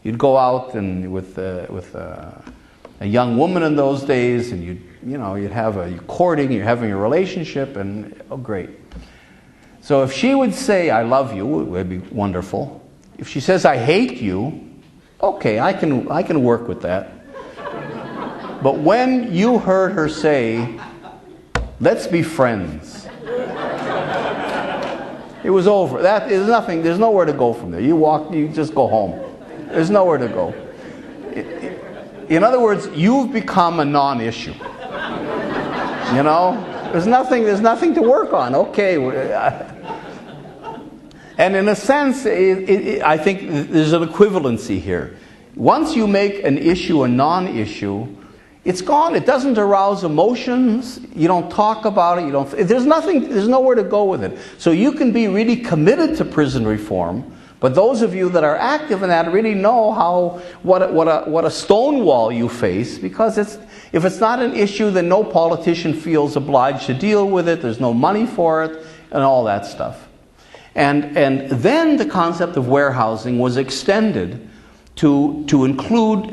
Speaker 1: you'd go out and with a young woman in those days, and you'd have you're courting, you're having a relationship, and oh great. So if she would say, "I love you," it would be wonderful. If she says, "I hate you," okay, I can work with that. But when you heard her say, "Let's be friends," it was over. That is nothing. There's nowhere to go from there. You just go home. There's nowhere to go. In other words, you've become a non-issue. There's nothing to work on. Okay. And in a sense, I think there's an equivalency here. Once you make an issue a non-issue, it's gone. It doesn't arouse emotions. You don't talk about it. There's nowhere to go with it. So you can be really committed to prison reform. But those of you that are active in that really know what a stonewall you face, because if it's not an issue, then no politician feels obliged to deal with it. There's no money for it, and all that stuff. And then the concept of warehousing was extended to include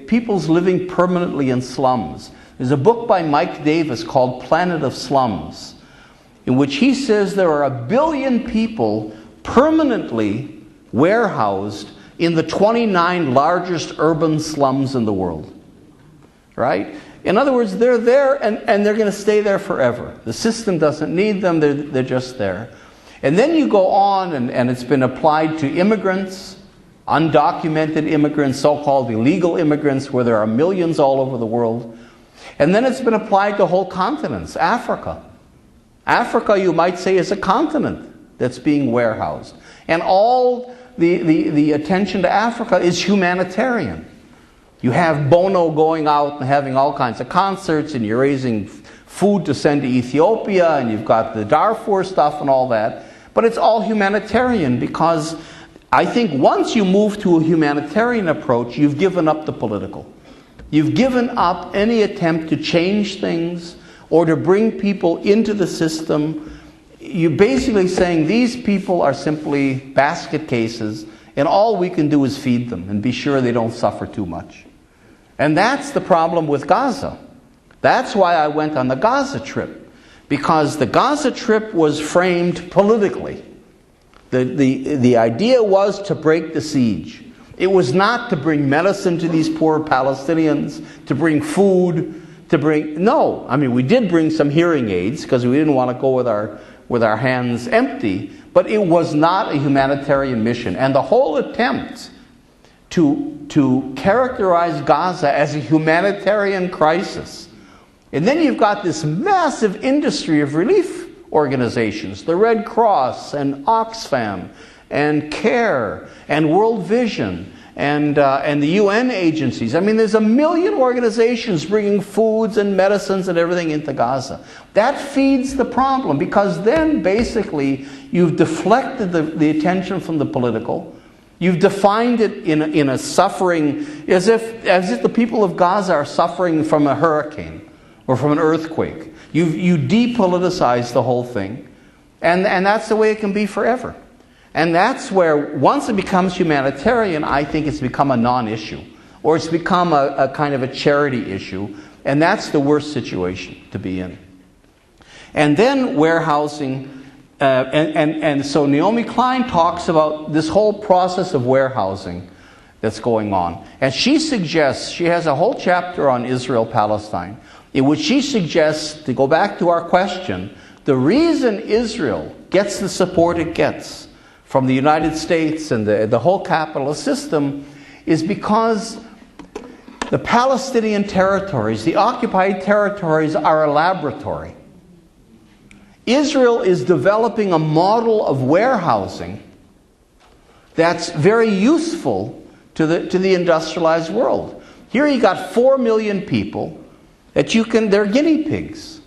Speaker 1: people's living permanently in slums. There's a book by Mike Davis called Planet of Slums, in which he says there are 1 billion people permanently warehoused in the 29 largest urban slums in the world. Right? In other words, they're there and they're going to stay there forever. The system doesn't need them, they're just there. And then you go on, and it's been applied to immigrants, undocumented immigrants, so-called illegal immigrants, where there are millions all over the world. And then it's been applied to whole continents. Africa. Africa, you might say, is a continent that's being warehoused. And all the attention to Africa is humanitarian. You have Bono going out and having all kinds of concerts, and you're raising food to send to Ethiopia, and you've got the Darfur stuff and all that. But it's all humanitarian, because I think once you move to a humanitarian approach, you've given up the political. You've given up any attempt to change things or to bring people into the system. You're basically saying these people are simply basket cases, and all we can do is feed them and be sure they don't suffer too much. And that's the problem with Gaza. That's why I went on the Gaza trip, because the Gaza trip was framed politically. The idea was to break the siege. It was not to bring medicine to these poor Palestinians, to bring food, to bring, no, I mean, we did bring some hearing aids because we didn't want to go with our hands empty, but it was not a humanitarian mission. And the whole attempt to characterize Gaza as a humanitarian crisis. And then you've got this massive industry of relief organizations, the Red Cross and Oxfam and CARE and World Vision and the UN agencies. I mean, there's 1 million organizations bringing foods and medicines and everything into Gaza. That feeds the problem, because then basically you've deflected the attention from the political. You've defined it in a suffering, as if the people of Gaza are suffering from a hurricane or from an earthquake. You depoliticize the whole thing. And that's the way it can be forever. And that's where, once it becomes humanitarian, I think it's become a non-issue. Or it's become a kind of a charity issue. And that's the worst situation to be in. And then warehousing. And so Naomi Klein talks about this whole process of warehousing that's going on. And she suggests, she has a whole chapter on Israel-Palestine, in which she suggests, to go back to our question, the reason Israel gets the support it gets from the United States and the whole capitalist system is because the Palestinian territories, the occupied territories, are a laboratory. Israel is developing a model of warehousing that's very useful to the industrialized world. Here you got 4 million people that they're guinea pigs.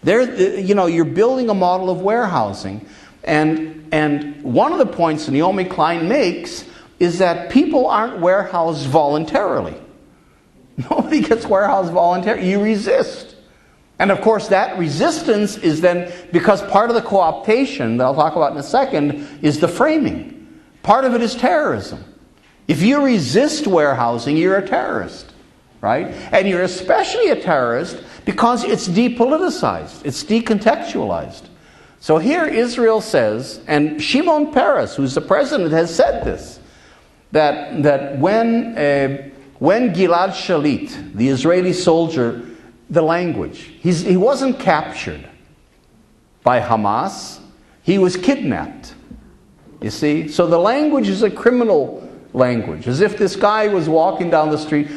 Speaker 1: You're building a model of warehousing. And one of the points Naomi Klein makes is that people aren't warehoused voluntarily. Nobody gets warehoused voluntarily. You resist. And of course that resistance is then, because part of the co-optation that I'll talk about in a second is the framing. Part of it is terrorism. If you resist warehousing, you're a terrorist, right? And you're especially a terrorist because it's depoliticized, it's decontextualized. So here Israel says, and Shimon Peres, who's the president, has said this, that when Gilad Shalit, the Israeli soldier, the language, he wasn't captured by Hamas, he was kidnapped. You see? So the language is a criminal language, as if this guy was walking down the street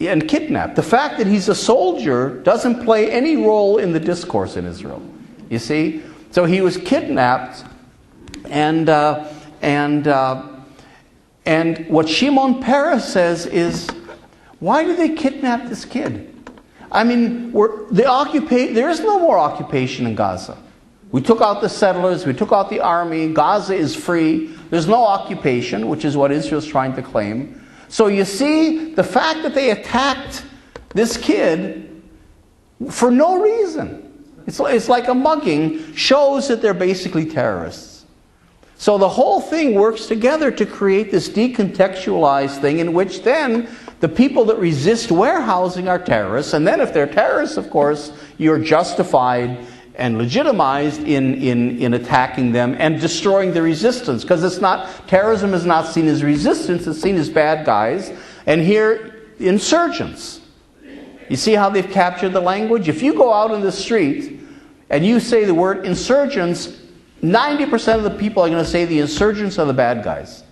Speaker 1: and kidnapped. The fact that he's a soldier doesn't play any role in the discourse in Israel. You see? So he was kidnapped, and what Shimon Peres says is, why did they kidnap this kid? I mean, there is no more occupation in Gaza. We took out the settlers, we took out the army, Gaza is free, there's no occupation, which is what Israel's trying to claim. So you see, the fact that they attacked this kid for no reason, it's like a mugging, shows that they're basically terrorists. So the whole thing works together to create this decontextualized thing in which then the people that resist warehousing are terrorists, and then if they're terrorists, of course, you're justified and legitimized in attacking them and destroying the resistance, because terrorism is not seen as resistance, it's seen as bad guys. And here, insurgents. You see how they've captured the language? If you go out in the street and you say the word insurgents, 90% of the people are going to say the insurgents are the bad guys.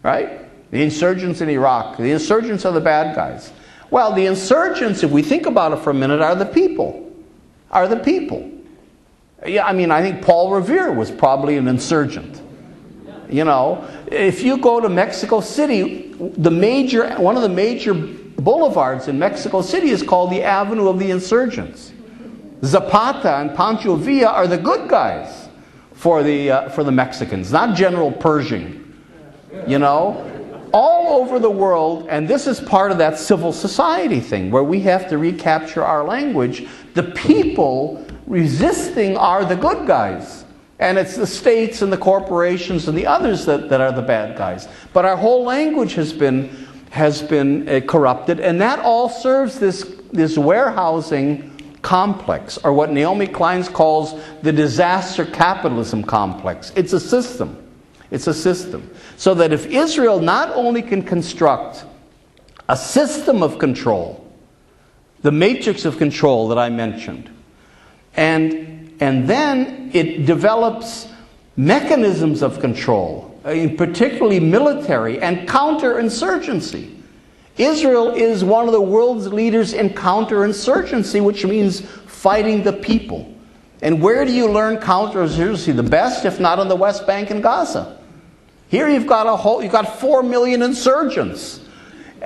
Speaker 1: Right? The insurgents in Iraq. The insurgents are the bad guys. Well, the insurgents, if we think about it for a minute, are the people. Are the people. Yeah, I mean, I think Paul Revere was probably an insurgent. You know, if you go to Mexico City, one of the major boulevards in Mexico City is called the Avenue of the Insurgents. Zapata and Pancho Villa are the good guys for the Mexicans, not General Pershing. You know, all over the world, and this is part of that civil society thing where we have to recapture our language. The people resisting are the good guys, and it's the states and the corporations and the others that are the bad guys. But our whole language has been corrupted, and that all serves this warehousing complex, or what Naomi Klein calls the disaster capitalism complex. It's a system. It's a system. So that if Israel not only can construct a system of control the matrix of control that I mentioned. And then it develops mechanisms of control, particularly military and counterinsurgency. Israel is one of the world's leaders in counterinsurgency, which means fighting the people. And where do you learn counterinsurgency the best, if not on the West Bank and Gaza? Here you've got 4 million insurgents.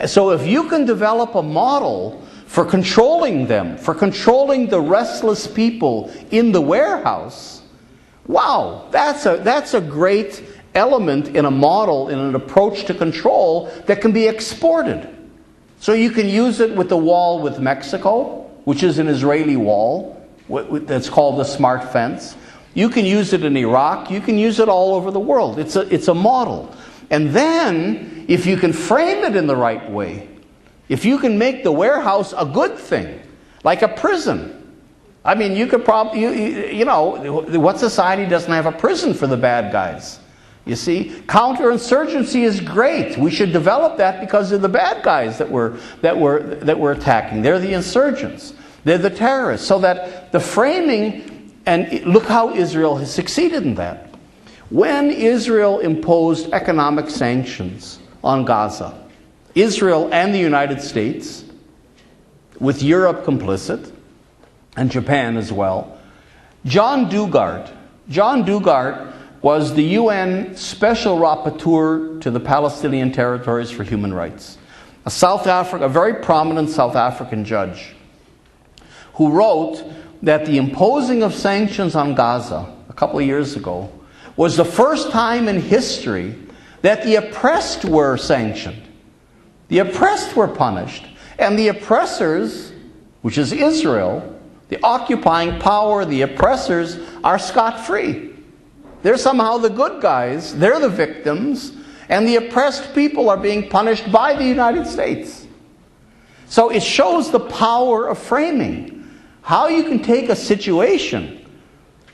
Speaker 1: So if you can develop a model for controlling them, for controlling the restless people in the warehouse, wow, that's a great element in a model, in an approach to control that can be exported. So you can use it with the wall with Mexico, which is an Israeli wall that's called the smart fence. You can use it in Iraq. You can use it all over the world. It's a model. And then, if you can frame it in the right way, if you can make the warehouse a good thing, like a prison. I mean, you could probably, you know, what society doesn't have a prison for the bad guys? You see, counterinsurgency is great. We should develop that because they're the bad guys that we're attacking. They're the insurgents. They're the terrorists. So that the framing, and look how Israel has succeeded in that. When Israel imposed economic sanctions on Gaza, Israel and the United States, with Europe complicit, and Japan as well, John Dugard was the UN Special Rapporteur to the Palestinian territories for human rights. A very prominent South African judge, who wrote that the imposing of sanctions on Gaza a couple of years ago was the first time in history that the oppressed were sanctioned. The oppressed were punished, and the oppressors, which is Israel, the occupying power, the oppressors, are scot-free. They're somehow the good guys, they're the victims, and the oppressed people are being punished by the United States. So it shows the power of framing. How you can take a situation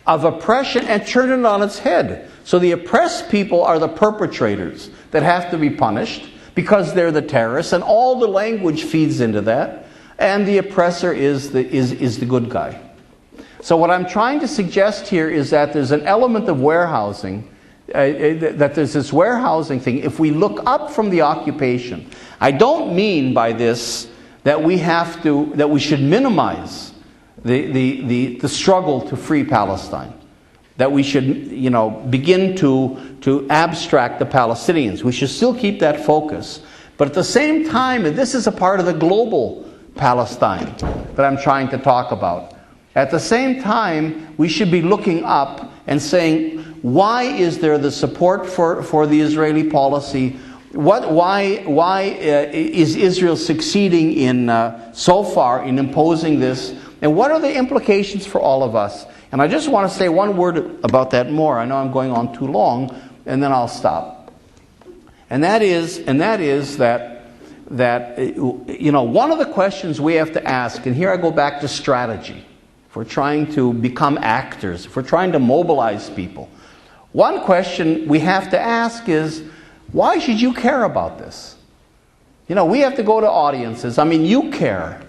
Speaker 1: of oppression and turn it on its head. So the oppressed people are the perpetrators that have to be punished because they're the terrorists, and all the language feeds into that, and the oppressor is the good guy. So what I'm trying to suggest here is that there's an element of warehousing, that there's this warehousing thing. If we look up from the occupation, I don't mean by this that we should minimize the struggle to free Palestine, that we should, begin to abstract the Palestinians. We should still keep that focus. But at the same time, and this is a part of the global Palestine that I'm trying to talk about, at the same time, we should be looking up and saying, why is there the support for the Israeli policy? Why is Israel succeeding so far in imposing this? And what are the implications for all of us? And I just want to say one word about that more. I know I'm going on too long, and then I'll stop. And that is that one of the questions we have to ask, and here I go back to strategy. If we're trying to become actors, if we're trying to mobilize people, one question we have to ask is, why should you care about this? We have to go to audiences. I mean, you care.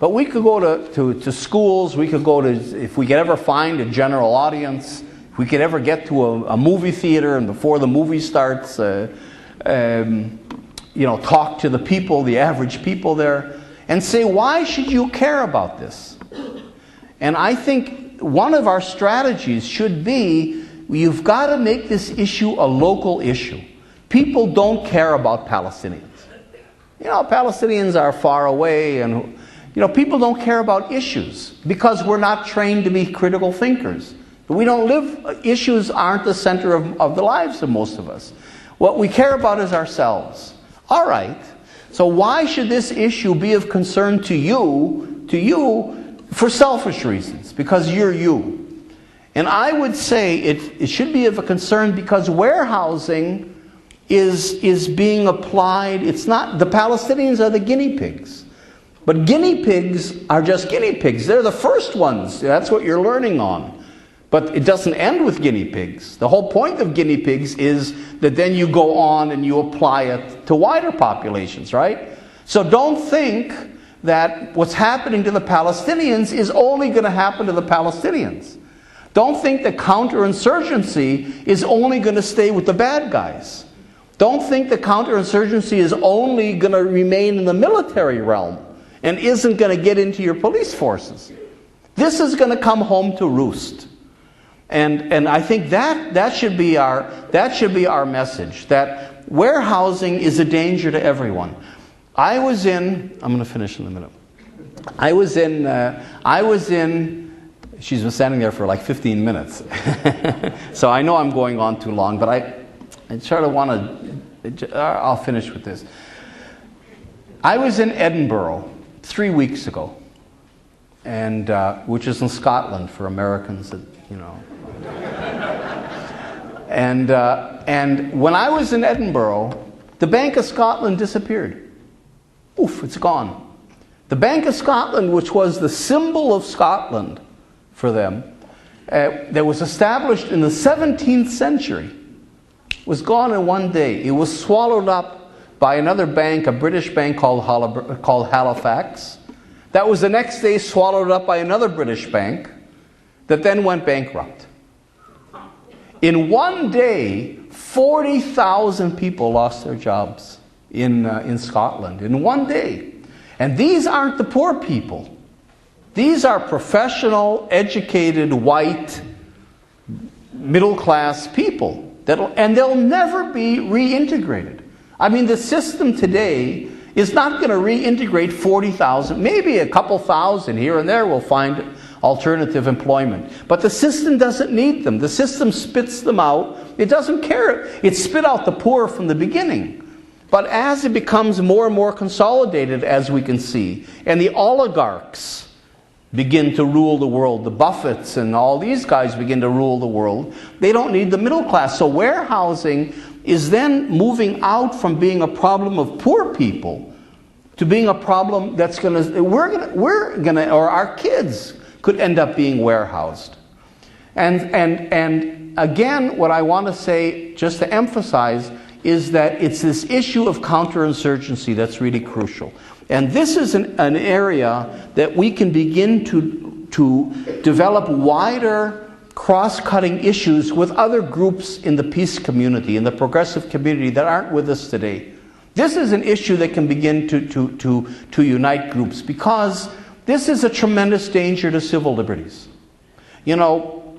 Speaker 1: But we could go to schools, we could go to, if we could ever find a general audience, if we could ever get to a movie theater and before the movie starts, talk to the people, the average people there, and say, why should you care about this? And I think one of our strategies should be, you've got to make this issue a local issue. People don't care about Palestinians. Palestinians are far away, and people don't care about issues because we're not trained to be critical thinkers. Issues aren't the center of the lives of most of us. What we care about is ourselves. All right, so why should this issue be of concern to you for selfish reasons? Because you're you. And I would say it should be of a concern because warehousing is being applied. It's not, the Palestinians are the guinea pigs. But guinea pigs are just guinea pigs. They're the first ones. That's what you're learning on. But it doesn't end with guinea pigs. The whole point of guinea pigs is that then you go on and you apply it to wider populations, right? So don't think that what's happening to the Palestinians is only going to happen to the Palestinians. Don't think that counterinsurgency is only going to stay with the bad guys. Don't think that counterinsurgency is only going to remain in the military realm and isn't going to get into your police forces. This is going to come home to roost. And I think that should be our message, that warehousing is a danger to everyone. I'm going to finish in a minute. She's been standing there for like 15 minutes. So I know I'm going on too long, but I sort of want to, I'll finish with this. I was in Edinburgh 3 weeks ago, and which is in Scotland for Americans that, you know. And when I was in Edinburgh, the Bank of Scotland disappeared. Oof, it's gone. The Bank of Scotland, which was the symbol of Scotland for them, that was established in the 17th century, was gone in one day. It was swallowed up by another bank, a British bank called Halifax. That was the next day swallowed up by another British bank that then went bankrupt. In one day, 40,000 people lost their jobs in Scotland, in one day. And these aren't the poor people. These are professional, educated, white, middle-class people. And they'll never be reintegrated. I mean, the system today is not going to reintegrate 40,000. Maybe a couple thousand here and there will find alternative employment. But the system doesn't need them. The system spits them out. It doesn't care. It spit out the poor from the beginning. But as it becomes more and more consolidated, as we can see, and the oligarchs begin to rule the world, the Buffetts and all these guys begin to rule the world, they don't need the middle class. So warehousing is then moving out from being a problem of poor people to being a problem that's going to, or our kids could end up being warehoused. And again, what I want to say, just to emphasize, is that it's this issue of counterinsurgency that's really crucial. And this is an area that we can begin to develop wider cross-cutting issues with other groups in the peace community, in the progressive community that aren't with us today. This is an issue that can begin to unite groups, because this is a tremendous danger to civil liberties. You know,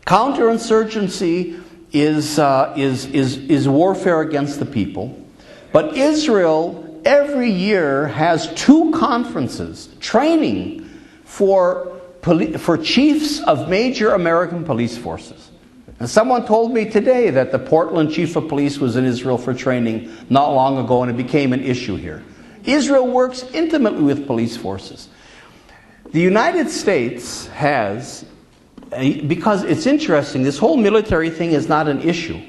Speaker 1: counterinsurgency is warfare against the people. But Israel every year has 2 conferences training for chiefs of major American police forces. And someone told me today that the Portland chief of police was in Israel for training not long ago, and it became an issue here. Israel works intimately with police forces. The United States has, because it's interesting, this whole military thing is not an issue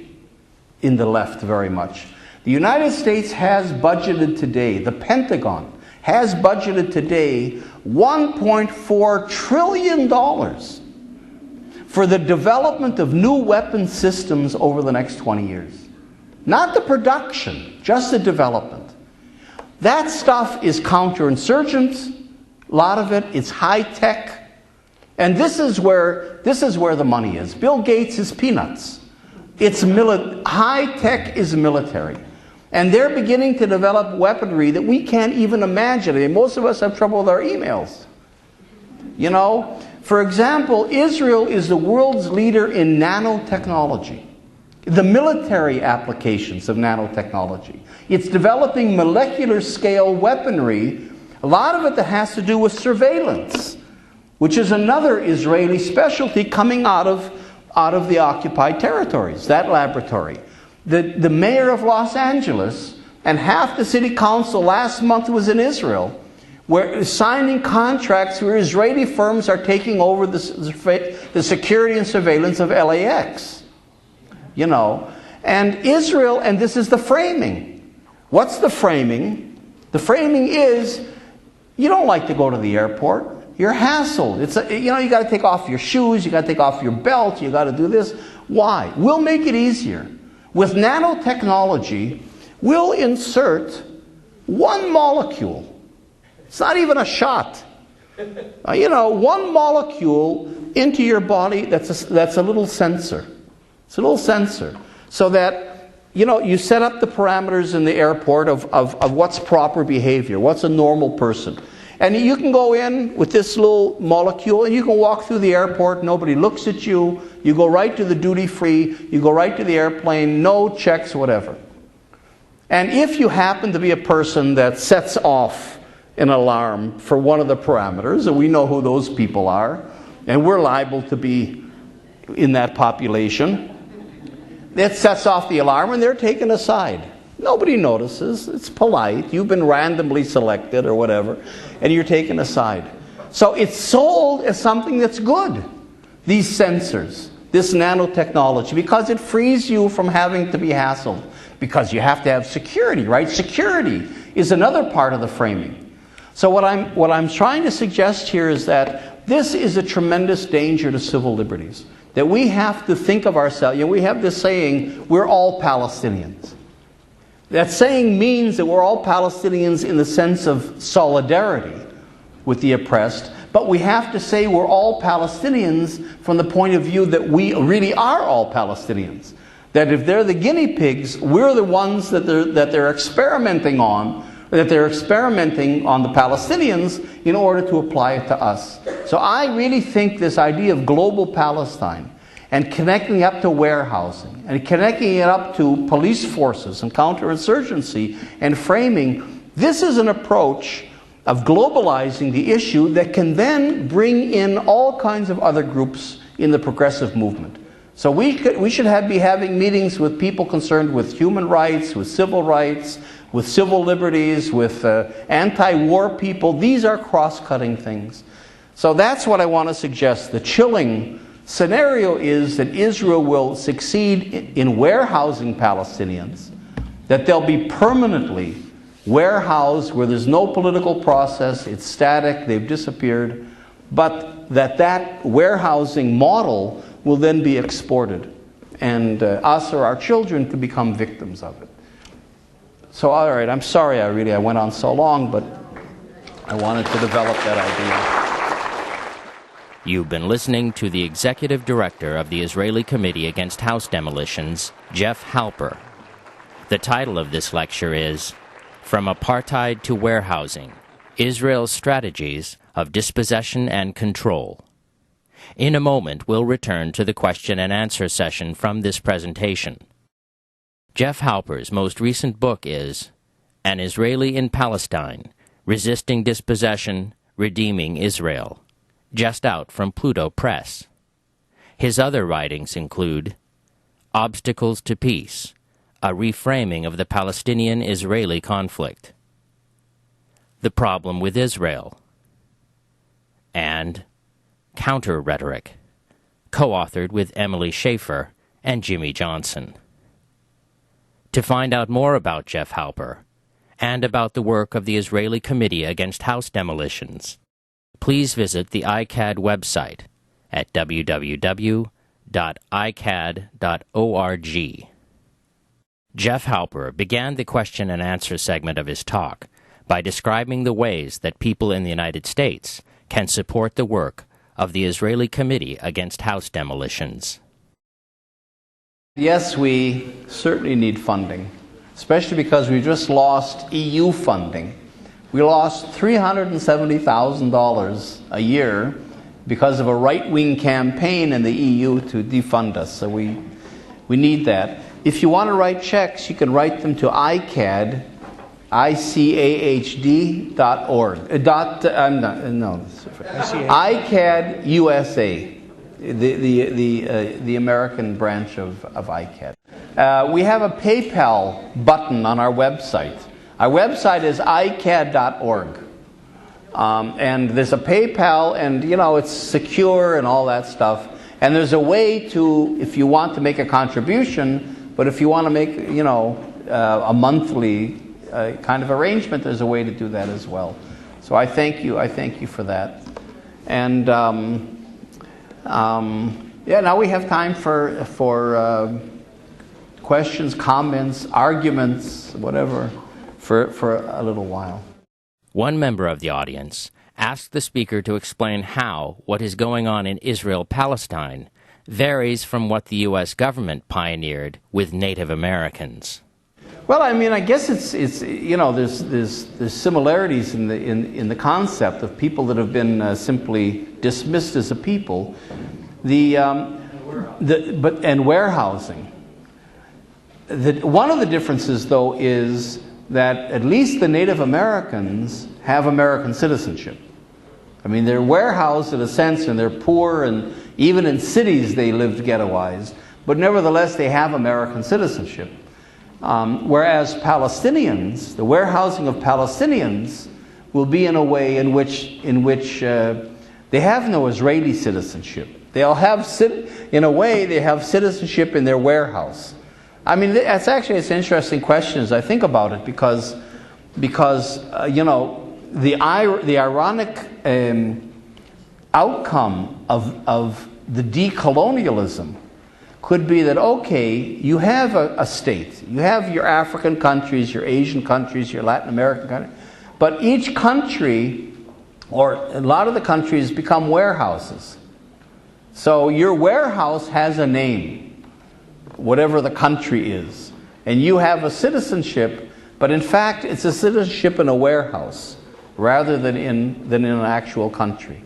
Speaker 1: in the left very much. The United States has budgeted today, the Pentagon has budgeted today $1.4 trillion for the development of new weapon systems over the next 20 years. Not the production, just the development. That stuff is counterinsurgent, a lot of it, it's high-tech. And this is where the money is. Bill Gates is peanuts. High-tech is military. And they're beginning to develop weaponry that we can't even imagine. I mean, most of us have trouble with our emails. You know, for example, Israel is the world's leader in nanotechnology, the military applications of nanotechnology. It's developing molecular scale weaponry, a lot of it that has to do with surveillance, which is another Israeli specialty coming out of the occupied territories, that laboratory. The mayor of Los Angeles and half the city council last month was in Israel, where signing contracts where Israeli firms are taking over the security and surveillance of LAX. You know, and Israel, and this is the framing. What's the framing? The framing is, you don't like to go to the airport. You're hassled. You got to take off your shoes, you got to take off your belt, you got to do this. Why? We'll make it easier. With nanotechnology, we'll insert one molecule It's not even a shot. One molecule into your body, that's a little sensor. It's a little sensor. So that, you set up the parameters in the airport of what's proper behavior, what's a normal person. And you can go in with this little molecule and you can walk through the airport, nobody looks at you, you go right to the duty free, you go right to the airplane, no checks, whatever. And if you happen to be a person that sets off an alarm for one of the parameters, and we know who those people are, and we're liable to be in that population, it sets off the alarm and they're taken aside. Nobody notices. It's polite. You've been randomly selected or whatever, and you're taken aside. So it's sold as something that's good, these sensors, this nanotechnology, because it frees you from having to be hassled, because you have to have security, right? Security is another part of the framing. So what I'm trying to suggest here is that this is a tremendous danger to civil liberties, that we have to think of ourselves. We have this saying, we're all Palestinians. That saying means that we're all Palestinians in the sense of solidarity with the oppressed, but we have to say we're all Palestinians from the point of view that we really are all Palestinians. That if they're the guinea pigs, we're the ones that they're experimenting on, that they're experimenting on the Palestinians in order to apply it to us. So I really think this idea of global Palestine, and connecting it up to warehousing, and connecting it up to police forces and counterinsurgency and framing, this is an approach of globalizing the issue that can then bring in all kinds of other groups in the progressive movement. So we should be having meetings with people concerned with human rights, with civil liberties, with anti-war people. These are cross-cutting things. So that's what I want to suggest. The chilling scenario is that Israel will succeed in warehousing Palestinians, that they'll be permanently warehoused where there's no political process, it's static, they've disappeared, but that warehousing model will then be exported, and us or our children could become victims of it. So, all right, I'm sorry I went on so long, but I wanted to develop that idea.
Speaker 2: You've been listening to the Executive Director of the Israeli Committee Against House Demolitions, Jeff Halper. The title of this lecture is From Apartheid to Warehousing, Israel's Strategies of Dispossession and Control. In a moment, we'll return to the question and answer session from this presentation. Jeff Halper's most recent book is An Israeli in Palestine, Resisting Dispossession, Redeeming Israel, just out from Pluto Press. His other writings include Obstacles to Peace, a reframing of the Palestinian-Israeli conflict, The Problem with Israel, and Counter-Rhetoric, co-authored with Emily Schaefer and Jimmy Johnson. To find out more about Jeff Halper and about the work of the Israeli Committee Against House Demolitions, please visit the ICAD website at www.icad.org. Jeff Halper began the question and answer segment of his talk by describing the ways that people in the United States can support the work of the Israeli Committee Against House Demolitions.
Speaker 1: Yes, we certainly need funding, especially because we just lost EU funding. We lost $370,000 a year because of a right-wing campaign in the EU to defund us. So we need that. If you want to write checks, you can write them to ICAD, ICAHD.org. ICAD USA, the American branch of ICAD. We have a PayPal button on our website. Our website is icad.org. And there's a PayPal, and it's secure and all that stuff. And there's a way to, if you want to make a contribution, but if you want to make, a monthly kind of arrangement, there's a way to do that as well. So I thank you for that. And now we have time for questions, comments, arguments, whatever, for a little while.
Speaker 2: One member of the audience asked the speaker to explain how what is going on in Israel-Palestine varies from what the U.S. government pioneered with Native Americans.
Speaker 1: Well, I mean, I guess it's you know, there's similarities in the concept of people that have been simply dismissed as a people, and warehousing. One of the differences, though, is that at least the Native Americans have American citizenship. I mean, they're warehoused in a sense, and they're poor, and even in cities they lived ghettoized, but nevertheless they have American citizenship. Whereas Palestinians, the warehousing of Palestinians will be in a way in which they have no Israeli citizenship. They'll have, in a way, they have citizenship in their warehouse. I mean, it's an interesting question as I think about it, because you know, the ironic outcome of the decolonialism could be that, okay, you have a state, you have your African countries, your Asian countries, your Latin American countries, but each country, or a lot of the countries, become warehouses. So your warehouse has a name, whatever the country is, and you have a citizenship, but in fact it's a citizenship in a warehouse rather than in an actual country.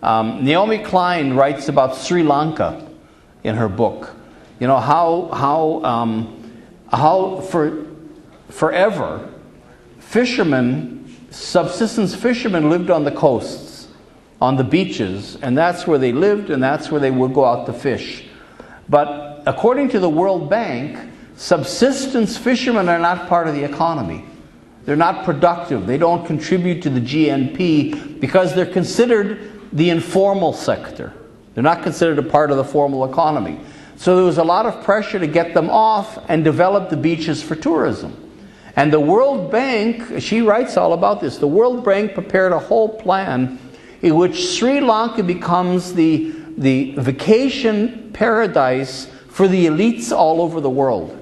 Speaker 1: Naomi Klein writes about Sri Lanka in her book. You know, how for forever subsistence fishermen lived on the coasts, on the beaches, and that's where they lived, and that's where they would go out to fish. But according to the World Bank, subsistence fishermen are not part of the economy. They're not productive. They don't contribute to the GNP because they're considered the informal sector. They're not considered a part of the formal economy. So there was a lot of pressure to get them off and develop the beaches for tourism. And the World Bank, she writes all about this, the World Bank prepared a whole plan in which Sri Lanka becomes the vacation paradise for the elites all over the world.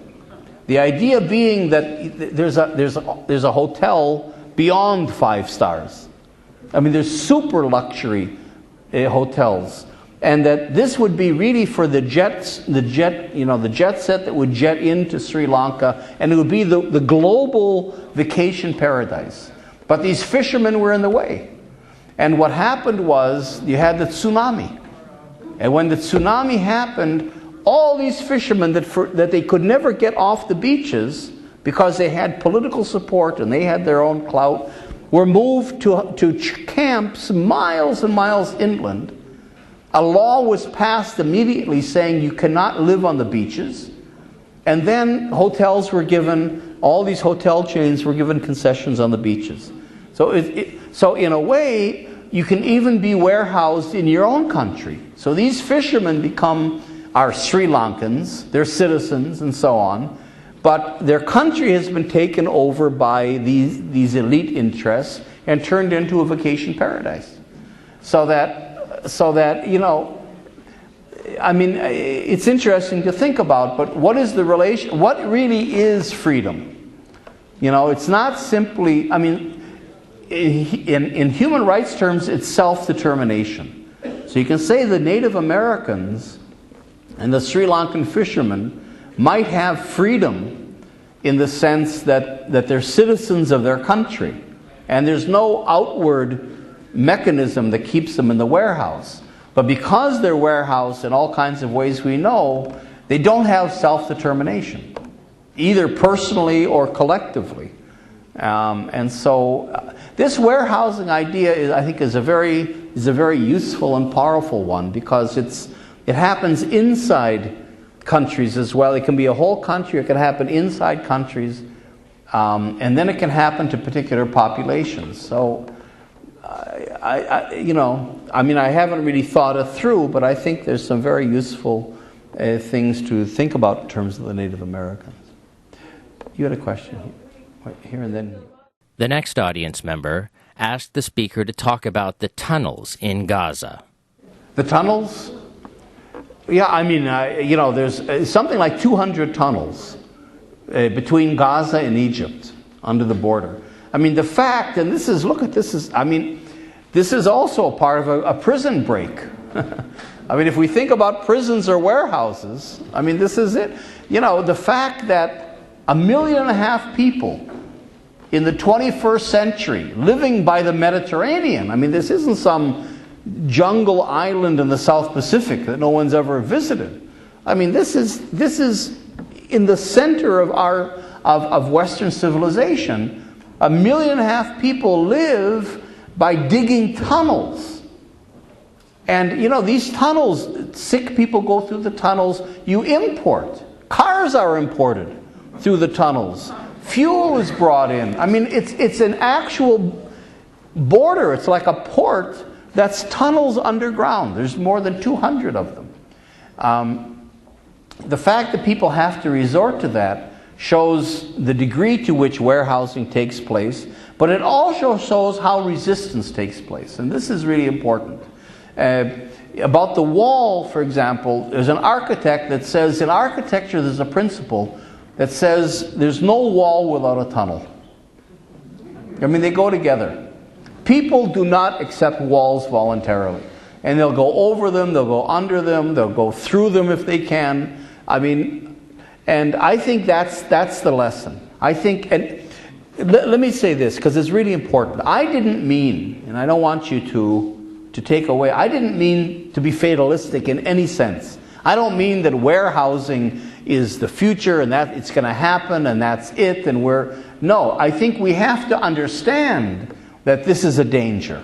Speaker 1: The idea being that there's a hotel beyond 5 stars. I mean, there's super luxury hotels, and that this would be really for the jet set that would jet into Sri Lanka, and it would be the global vacation paradise. But these fishermen were in the way, and what happened was you had the tsunami, and when the tsunami happened, all these fishermen that they could never get off the beaches because they had political support and they had their own clout, were moved to camps miles and miles inland. A law was passed immediately saying you cannot live on the beaches. And then hotels were given, all these hotel chains were given concessions on the beaches. So in a way, you can even be warehoused in your own country. So these fishermen are Sri Lankans, they're citizens and so on. But their country has been taken over by these elite interests and turned into a vacation paradise. So that you know, I mean, it's interesting to think about. But what is the relation? What really is freedom? You know, it's not simply. I mean, in human rights terms, it's self-determination. So you can say the Native Americans and the Sri Lankan fishermen might have freedom in the sense that they're citizens of their country, and there's no outward mechanism that keeps them in the warehouse. But because they're warehoused in all kinds of ways we know, they don't have self-determination, either personally or collectively. And so this warehousing idea, I think, is a very useful and powerful one, because it happens inside countries as well. It can be a whole country. It can happen inside countries, and then it can happen to particular populations. So, I haven't really thought it through, but I think there's some very useful things to think about in terms of the Native Americans. You had a question here and then.
Speaker 2: The next audience member asked the speaker to talk about the tunnels in Gaza.
Speaker 1: The tunnels? Yeah, I mean, there's something like 200 tunnels between Gaza and Egypt under the border. I mean, the fact, and this is, look at this, this is also a part of a prison break. I mean, if we think about prisons or warehouses, I mean, this is it. You know, the fact that 1.5 million people in the 21st century living by the Mediterranean, I mean, this isn't some jungle island in the South Pacific that no one's ever visited. I mean, this is in the center of Western civilization. 1.5 million people live by digging tunnels. And, you know, these tunnels, sick people go through the tunnels. You import. Cars are imported through the tunnels. Fuel is brought in. I mean, it's an actual border. It's like a port that's tunnels underground. There's more than 200 of them. The fact that people have to resort to that shows the degree to which warehousing takes place, but it also shows how resistance takes place. And this is really important. About the wall, for example, there's an architect that says, in architecture there's a principle that says there's no wall without a tunnel. I mean, they go together. People do not accept walls voluntarily. And they'll go over them, they'll go under them, they'll go through them if they can. I mean, and I think that's the lesson. I think, and let me say this, because it's really important. I didn't mean, and I don't want you to take away, I didn't mean to be fatalistic in any sense. I don't mean that warehousing is the future and that it's going to happen and that's it and no, I think we have to understand that this is a danger.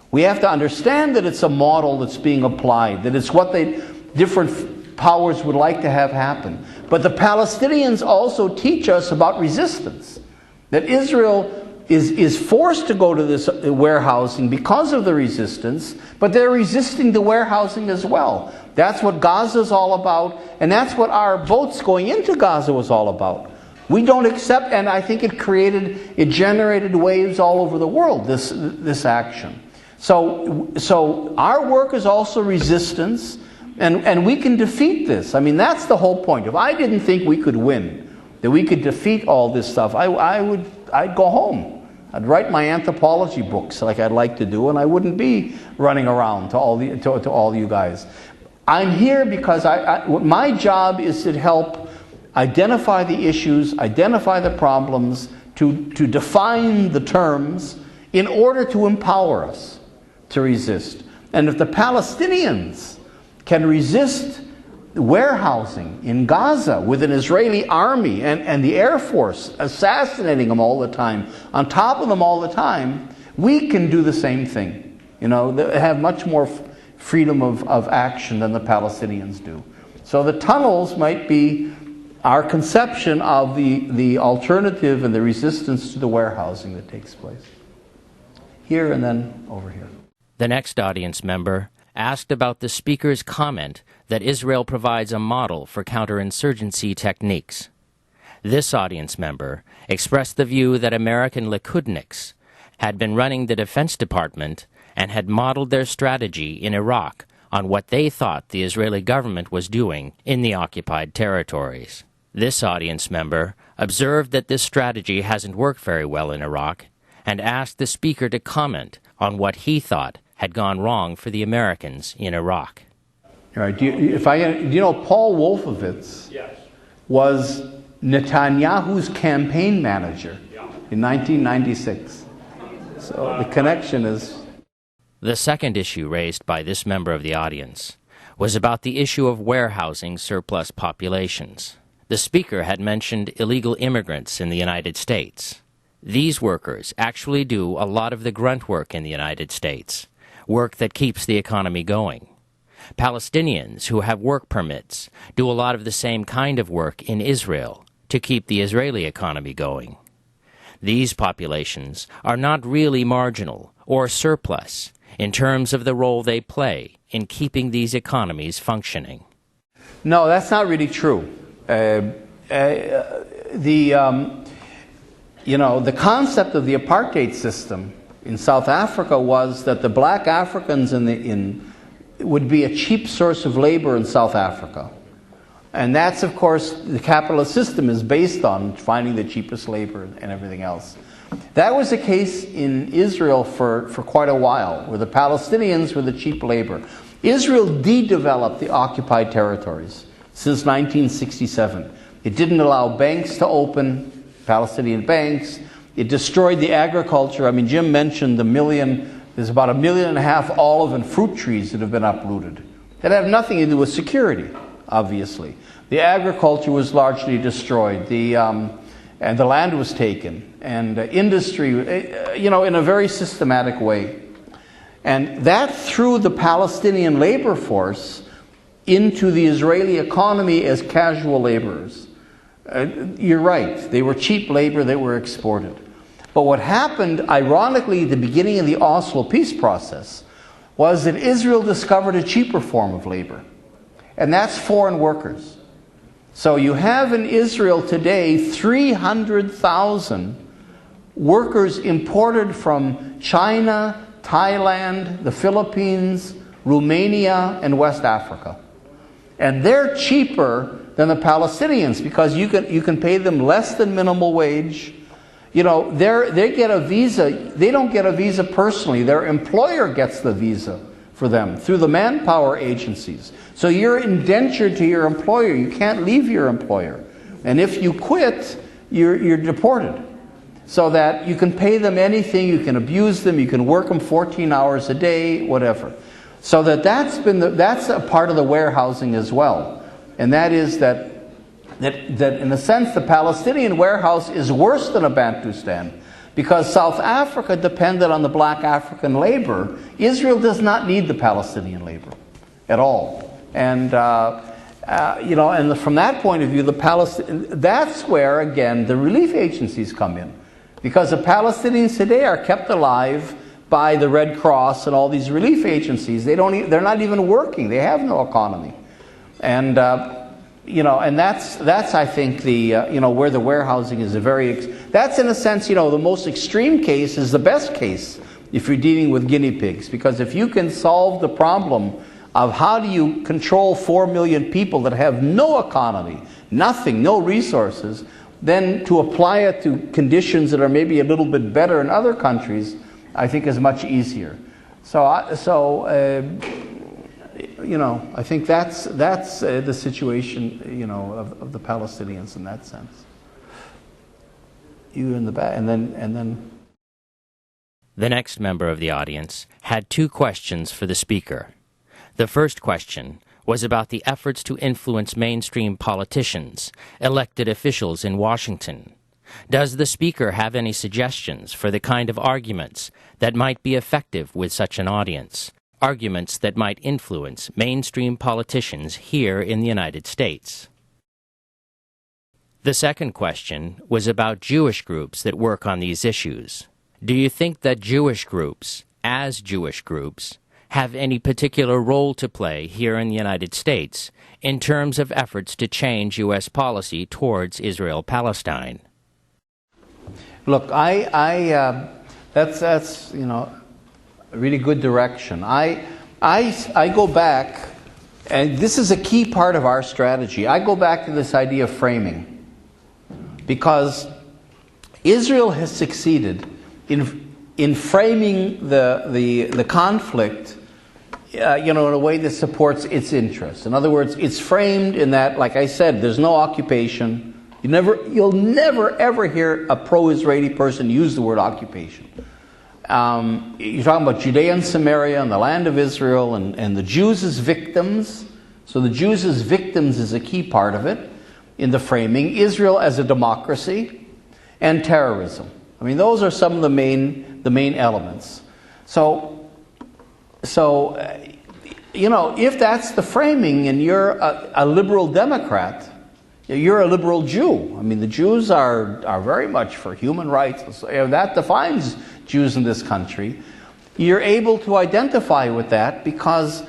Speaker 1: We have to understand that it's a model that's being applied, that it's what different powers would like to have happen. But the Palestinians also teach us about resistance, that Israel is forced to go to this warehousing because of the resistance, but they're resisting the warehousing as well. That's what Gaza is all about, and that's what our boats going into Gaza was all about. We don't accept, and I think it generated waves all over the world, this action. So our work is also resistance, and we can defeat this. I mean, that's the whole point. If I didn't think we could win, that we could defeat all this stuff, I'd go home. I'd write my anthropology books like I'd like to do, and I wouldn't be running around to all you guys. I'm here because my job is to help identify the issues, identify the problems, to define the terms in order to empower us to resist. And if the Palestinians can resist warehousing in Gaza with an Israeli army and the Air Force assassinating them all the time, on top of them all the time, we can do the same thing. You know, they have much more freedom of action than the Palestinians do. So the tunnels might be our conception of the alternative and the resistance to the warehousing that takes place. Here and then over here.
Speaker 2: The next audience member asked about the speaker's comment that Israel provides a model for counterinsurgency techniques. This audience member expressed the view that American Likudniks had been running the Defense Department and had modeled their strategy in Iraq on what they thought the Israeli government was doing in the occupied territories. This audience member observed that this strategy hasn't worked very well in Iraq and asked the speaker to comment on what he thought had gone wrong for the Americans in Iraq.
Speaker 1: All right. Do you know Paul Wolfowitz?
Speaker 3: Yes.
Speaker 1: Was Netanyahu's campaign manager in 1996. So the connection is...
Speaker 2: The second issue raised by this member of the audience was about the issue of warehousing surplus populations. The speaker had mentioned illegal immigrants in the United States. These workers actually do a lot of the grunt work in the United States, work that keeps the economy going. Palestinians who have work permits do a lot of the same kind of work in Israel to keep the Israeli economy going. These populations are not really marginal or surplus in terms of the role they play in keeping these economies functioning.
Speaker 1: No, that's not really true. The concept of the apartheid system in South Africa was that the black Africans would be a cheap source of labor in South Africa. And that's, of course, the capitalist system is based on finding the cheapest labor and everything else. That was the case in Israel for quite a while, where the Palestinians were the cheap labor. Israel de-developed the occupied territories since 1967. It didn't allow banks to open, Palestinian banks. It destroyed the agriculture. I mean, Jim mentioned there's about 1.5 million olive and fruit trees that have been uprooted. That have nothing to do with security, obviously. The agriculture was largely destroyed. And the land was taken. And industry, in a very systematic way. And that threw the Palestinian labor force into the Israeli economy as casual laborers. You're right. They were cheap labor. They were exported. But what happened, ironically, at the beginning of the Oslo peace process, was that Israel discovered a cheaper form of labor. And that's foreign workers. So you have in Israel today 300,000 workers imported from China, Thailand, the Philippines, Romania, and West Africa. And they're cheaper than the Palestinians because you can pay them less than minimal wage. They get a visa. They don't get a visa personally. Their employer gets the visa for them through the manpower agencies. So you're indentured to your employer. You can't leave your employer. And if you quit, you're deported. So that you can pay them anything, you can abuse them, you can work them 14 hours a day, whatever. So that's a part of the warehousing as well. And that is that in a sense the Palestinian warehouse is worse than a Bantustan. Because South Africa depended on the black African labor. Israel does not need the Palestinian labor at all. And and from that point of view, that's where again the relief agencies come in, because the Palestinians today are kept alive by the Red Cross and all these relief agencies. They're not even working. They have no economy, and that's I think where the warehousing is that's in a sense the most extreme case is the best case if you're dealing with guinea pigs, because if you can solve the problem of how do you control 4 million people that have no economy, nothing, no resources, then to apply it to conditions that are maybe a little bit better in other countries, I think is much easier. I think that's the situation, of the Palestinians in that sense. You in the back, and then.
Speaker 2: The next member of the audience had 2 questions for the speaker. The first question was about the efforts to influence mainstream politicians, elected officials in Washington. Does the speaker have any suggestions for the kind of arguments that might be effective with such an audience? Arguments that might influence mainstream politicians here in the United States. The second question was about Jewish groups that work on these issues. Do you think that Jewish groups, as Jewish groups, have any particular role to play here in the United States in terms of efforts to change U.S. policy towards Israel-Palestine?
Speaker 1: Look, that's a really good direction. I go back, and this is a key part of our strategy. I go back to this idea of framing, because Israel has succeeded in framing the conflict, in a way that supports its interests. In other words, it's framed in that, like I said, there's no occupation. You'll never ever hear a pro-Israeli person use the word occupation. You're talking about Judea and Samaria and the land of Israel and the Jews as victims. So the Jews as victims is a key part of it in the framing. Israel as a democracy and terrorism. I mean, those are some of the main elements. So if that's the framing and you're a liberal Democrat, you're a liberal Jew. I mean, the Jews are very much for human rights. That defines Jews in this country. You're able to identify with that because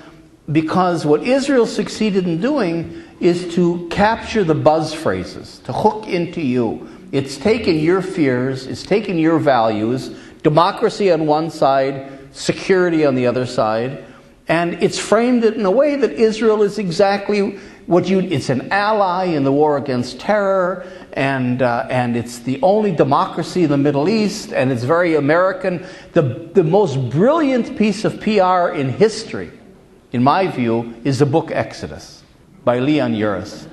Speaker 1: what Israel succeeded in doing is to capture the buzz phrases, to hook into you. It's taken your fears, it's taken your values, democracy on one side, security on the other side, and it's framed it in a way that Israel is exactly it's an ally in the war against terror, and it's the only democracy in the Middle East, and it's very American. The most brilliant piece of PR in history, in my view, is the book Exodus by Leon Uris.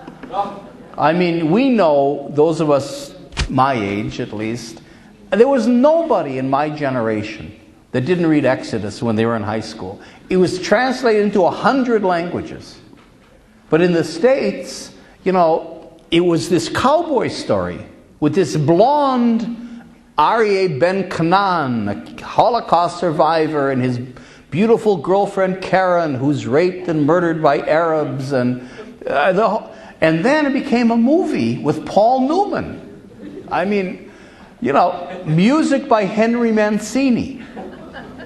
Speaker 1: I mean, we know, those of us my age at least, there was nobody in my generation that didn't read Exodus when they were in high school. It was translated into 100 languages. But in the States, it was this cowboy story with this blonde Aryeh Ben Canaan, a Holocaust survivor, and his beautiful girlfriend Karen, who's raped and murdered by Arabs, and then it became a movie with Paul Newman. I mean, music by Henry Mancini,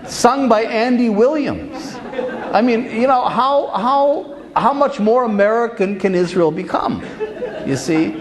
Speaker 1: sung by Andy Williams. I mean, how much more American can Israel become? You see?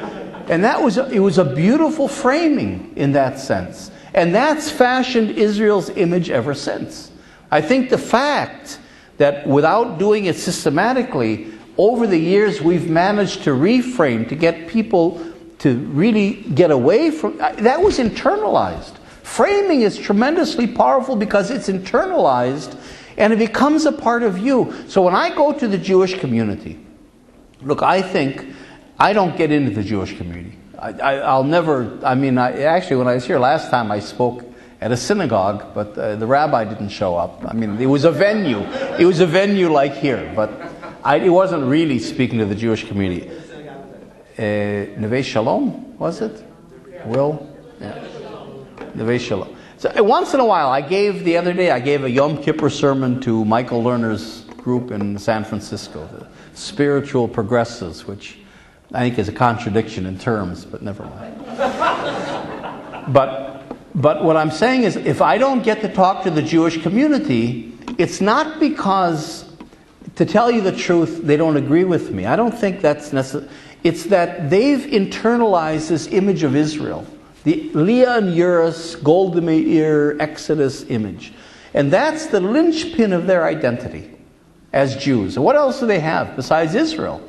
Speaker 1: And it was a beautiful framing in that sense. And that's fashioned Israel's image ever since. I think the fact that without doing it systematically, over the years we've managed to reframe, to get people to really get away from, that was internalized. Framing is tremendously powerful because it's internalized and it becomes a part of you. So when I go to the Jewish community, look, I don't get into the Jewish community. I'll never, actually when I was here last time I spoke at a synagogue, but the rabbi didn't show up. I mean, it was a venue. It was a venue like here, but it wasn't really speaking to the Jewish community. Neve Shalom, was it? Will? Yeah. Neve Shalom. So once in a while, the other day I gave a Yom Kippur sermon to Michael Lerner's group in San Francisco, the Spiritual Progressives, which I think is a contradiction in terms, but never mind. But what I'm saying is, if I don't get to talk to the Jewish community, it's not because, to tell you the truth, they don't agree with me. I don't think that's necessary. It's that they've internalized this image of Israel, the Leon Uris, Golda Meir, Exodus image. And that's the linchpin of their identity as Jews. And what else do they have besides Israel?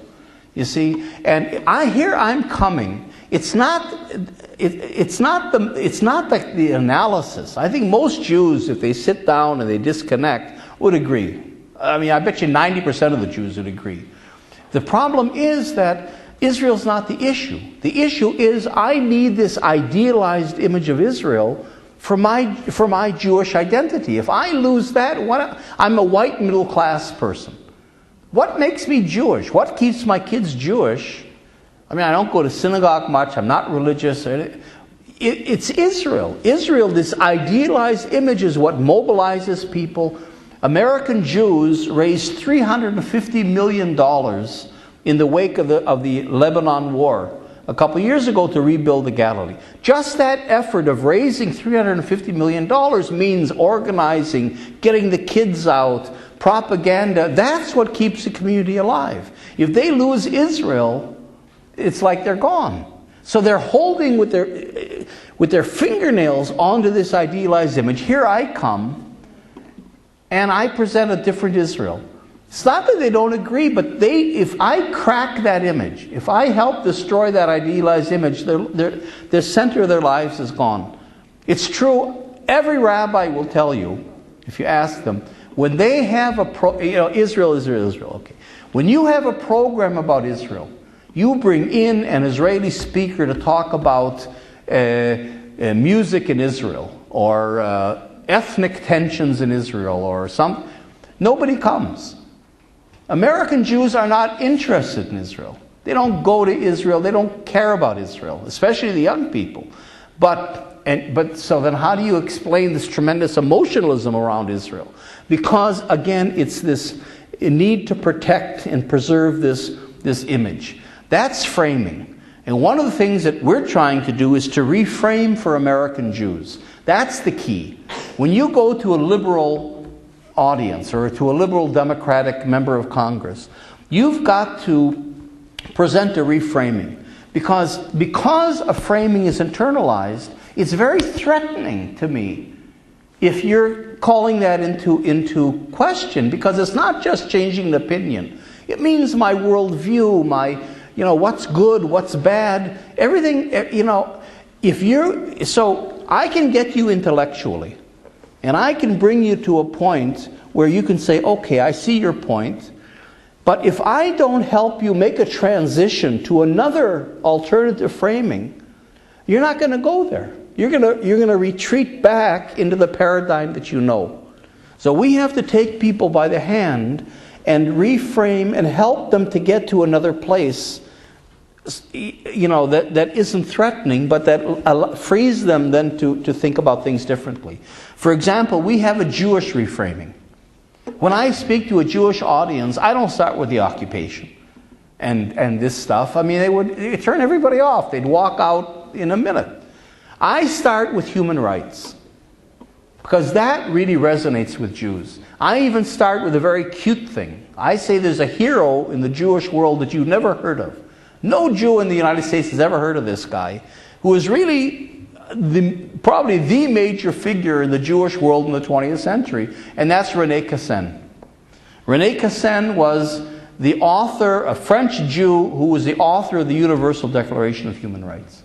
Speaker 1: You see? And I'm coming. It's not like the analysis. I think most Jews, if they sit down and they disconnect, would agree. I mean, I bet you 90% of the Jews would agree. The problem is that Israel's not the issue. The issue is I need this idealized image of Israel for my Jewish identity. If I lose that, I'm a white middle class person. What makes me Jewish? What keeps my kids Jewish? I mean, I don't go to synagogue much. I'm not religious. It's Israel. Israel, this idealized image, is what mobilizes people. American Jews raised $350 million in the wake of the Lebanon War a couple years ago to rebuild the Galilee. Just that effort of raising $350 million means organizing, getting the kids out, propaganda. That's what keeps the community alive. If they lose Israel, it's like they're gone. So they're holding with their fingernails onto this idealized image. Here I come, and I present a different Israel. It's not that they don't agree, but if I crack that image, if I help destroy that idealized image, the center of their lives is gone. It's true. Every rabbi will tell you, if you ask them, when they have Israel. Okay, when you have a program about Israel, you bring in an Israeli speaker to talk about music in Israel or ethnic tensions in Israel or some. Nobody comes. American Jews are not interested in Israel. They don't go to Israel. They don't care about Israel, especially the young people. But so then how do you explain this tremendous emotionalism around Israel? Because, again, it's this need to protect and preserve this image. That's framing. And one of the things that we're trying to do is to reframe for American Jews. That's the key. When you go to a liberal audience or to a liberal Democratic member of Congress, you've got to present a reframing. Because a framing is internalized, it's very threatening to me if you're calling that into question, because it's not just changing the opinion. It means my worldview, my, what's good, what's bad, everything, so I can get you intellectually, and I can bring you to a point where you can say, okay, I see your point, but if I don't help you make a transition to another alternative framing, you're not going to go there. You're going to retreat back into the paradigm that you know. So we have to take people by the hand and reframe and help them to get to another place, that isn't threatening, but that frees them then to think about things differently. For example, we have a Jewish reframing. When I speak to a Jewish audience, I don't start with the occupation and this stuff. I mean, it'd turn everybody off. They'd walk out in a minute. I start with human rights, because that really resonates with Jews. I even start with a very cute thing. I say there's a hero in the Jewish world that you've never heard of. No Jew in the United States has ever heard of this guy, who is really probably the major figure in the Jewish world in the 20th century, and that's René Cassin. René Cassin was the author, a French Jew who was the author of the Universal Declaration of Human Rights.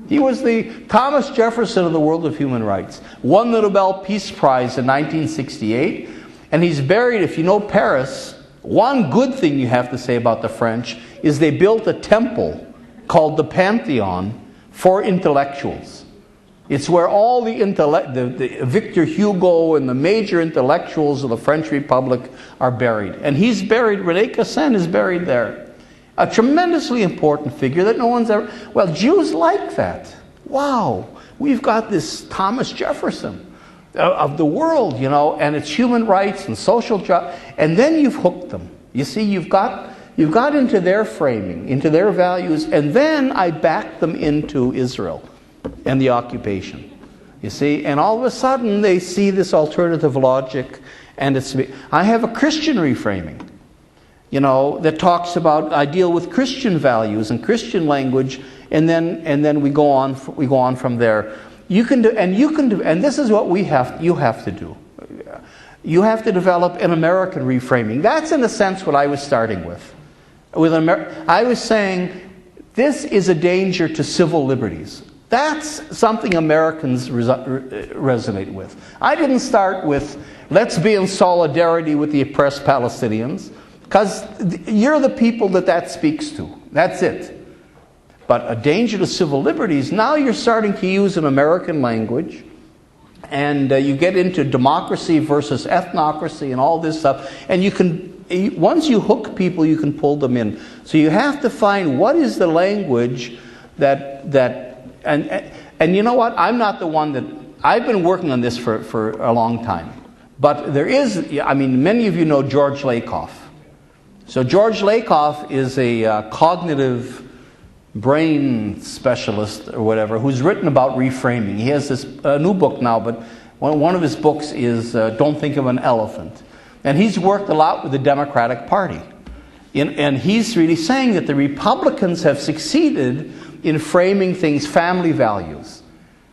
Speaker 1: He was the Thomas Jefferson of the world of human rights. Won the Nobel Peace Prize in 1968, and he's buried, if you know Paris, one good thing you have to say about the French is they built a temple called the Pantheon for intellectuals. It's where all the Victor Hugo and the major intellectuals of the French Republic are buried. And he's buried, René Cassin is buried there. A tremendously important figure that no one's ever... Well, Jews like that. Wow, we've got this Thomas Jefferson of the world, and it's human rights and social justice. And then you've hooked them. You see, you've got into their framing, into their values, and then I backed them into Israel and the occupation. You see, and all of a sudden they see this alternative logic, and I have a Christian reframing, that talks about, I deal with Christian values and Christian language, and then we go on from there. You can do, and this is what you have to do. You have to develop an American reframing. That's in a sense what I was starting with. I was saying this is a danger to civil liberties. That's something Americans resonate with. I didn't start with, let's be in solidarity with the oppressed Palestinians, because you're the people that speaks to. That's it. But a danger to civil liberties, now you're starting to use an American language, and you get into democracy versus ethnocracy and all this stuff, and once you hook people, you can pull them in. So you have to find what is the language and you know what? I'm not the one that... I've been working on this for a long time. But there is... many of you know George Lakoff. So George Lakoff is a cognitive brain specialist or whatever who's written about reframing. He has this new book now, but one of his books is Don't Think of an Elephant. And he's worked a lot with the Democratic Party. And he's really saying that the Republicans have succeeded in framing things, family values.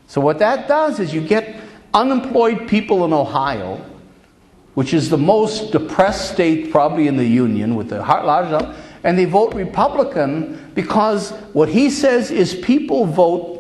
Speaker 1: So what that does is you get unemployed people in Ohio, which is the most depressed state probably in the Union, with the largest, and they vote Republican because what he says is people vote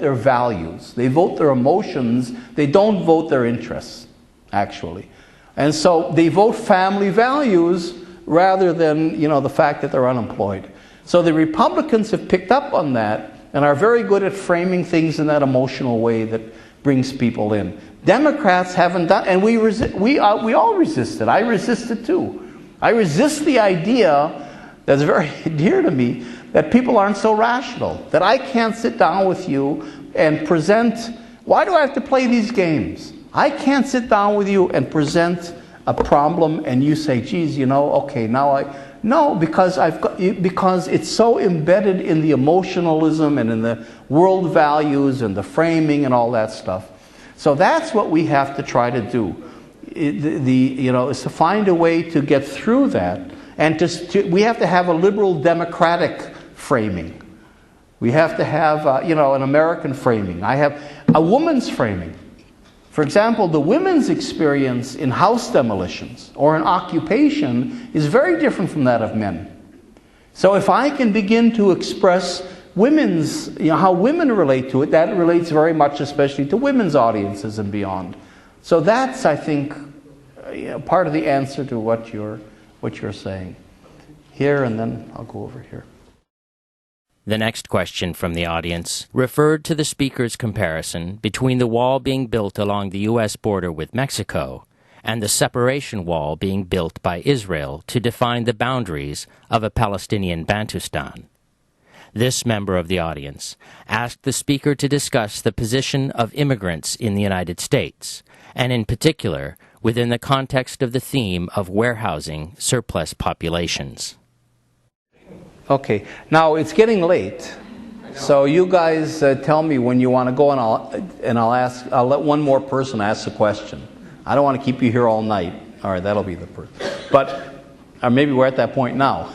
Speaker 1: their values. They vote their emotions. They don't vote their interests, actually. And so they vote family values rather than, the fact that they're unemployed. So the Republicans have picked up on that and are very good at framing things in that emotional way that brings people in. Democrats haven't done, and we all resist it. I resist it too. I resist the idea that's very dear to me that people aren't so rational, that I can't sit down with you and present. Why do I have to play these games? I can't sit down with you and present a problem and you say, geez, okay, now no, because it's so embedded in the emotionalism and in the world values and the framing and all that stuff. So that's what we have to try to do. Is to find a way to get through that, and we have to have a liberal democratic framing. We have to have an American framing. I have a woman's framing. For example, the women's experience in house demolitions or in occupation is very different from that of men. So if I can begin to express women's, how women relate to it, that relates very much especially to women's audiences and beyond. So that's, I think, part of the answer to what you're saying. Here, and then I'll go over here.
Speaker 2: The next question from the audience referred to the speaker's comparison between the wall being built along the U.S. border with Mexico and the separation wall being built by Israel to define the boundaries of a Palestinian Bantustan. This member of the audience asked the speaker to discuss the position of immigrants in the United States, and in particular within the context of the theme of warehousing surplus populations.
Speaker 1: Okay, now it's getting late, so you guys tell me when you want to go, and I'll let one more person ask a question. I don't want to keep you here all night. All right, that'll be the person. But or maybe we're at that point now.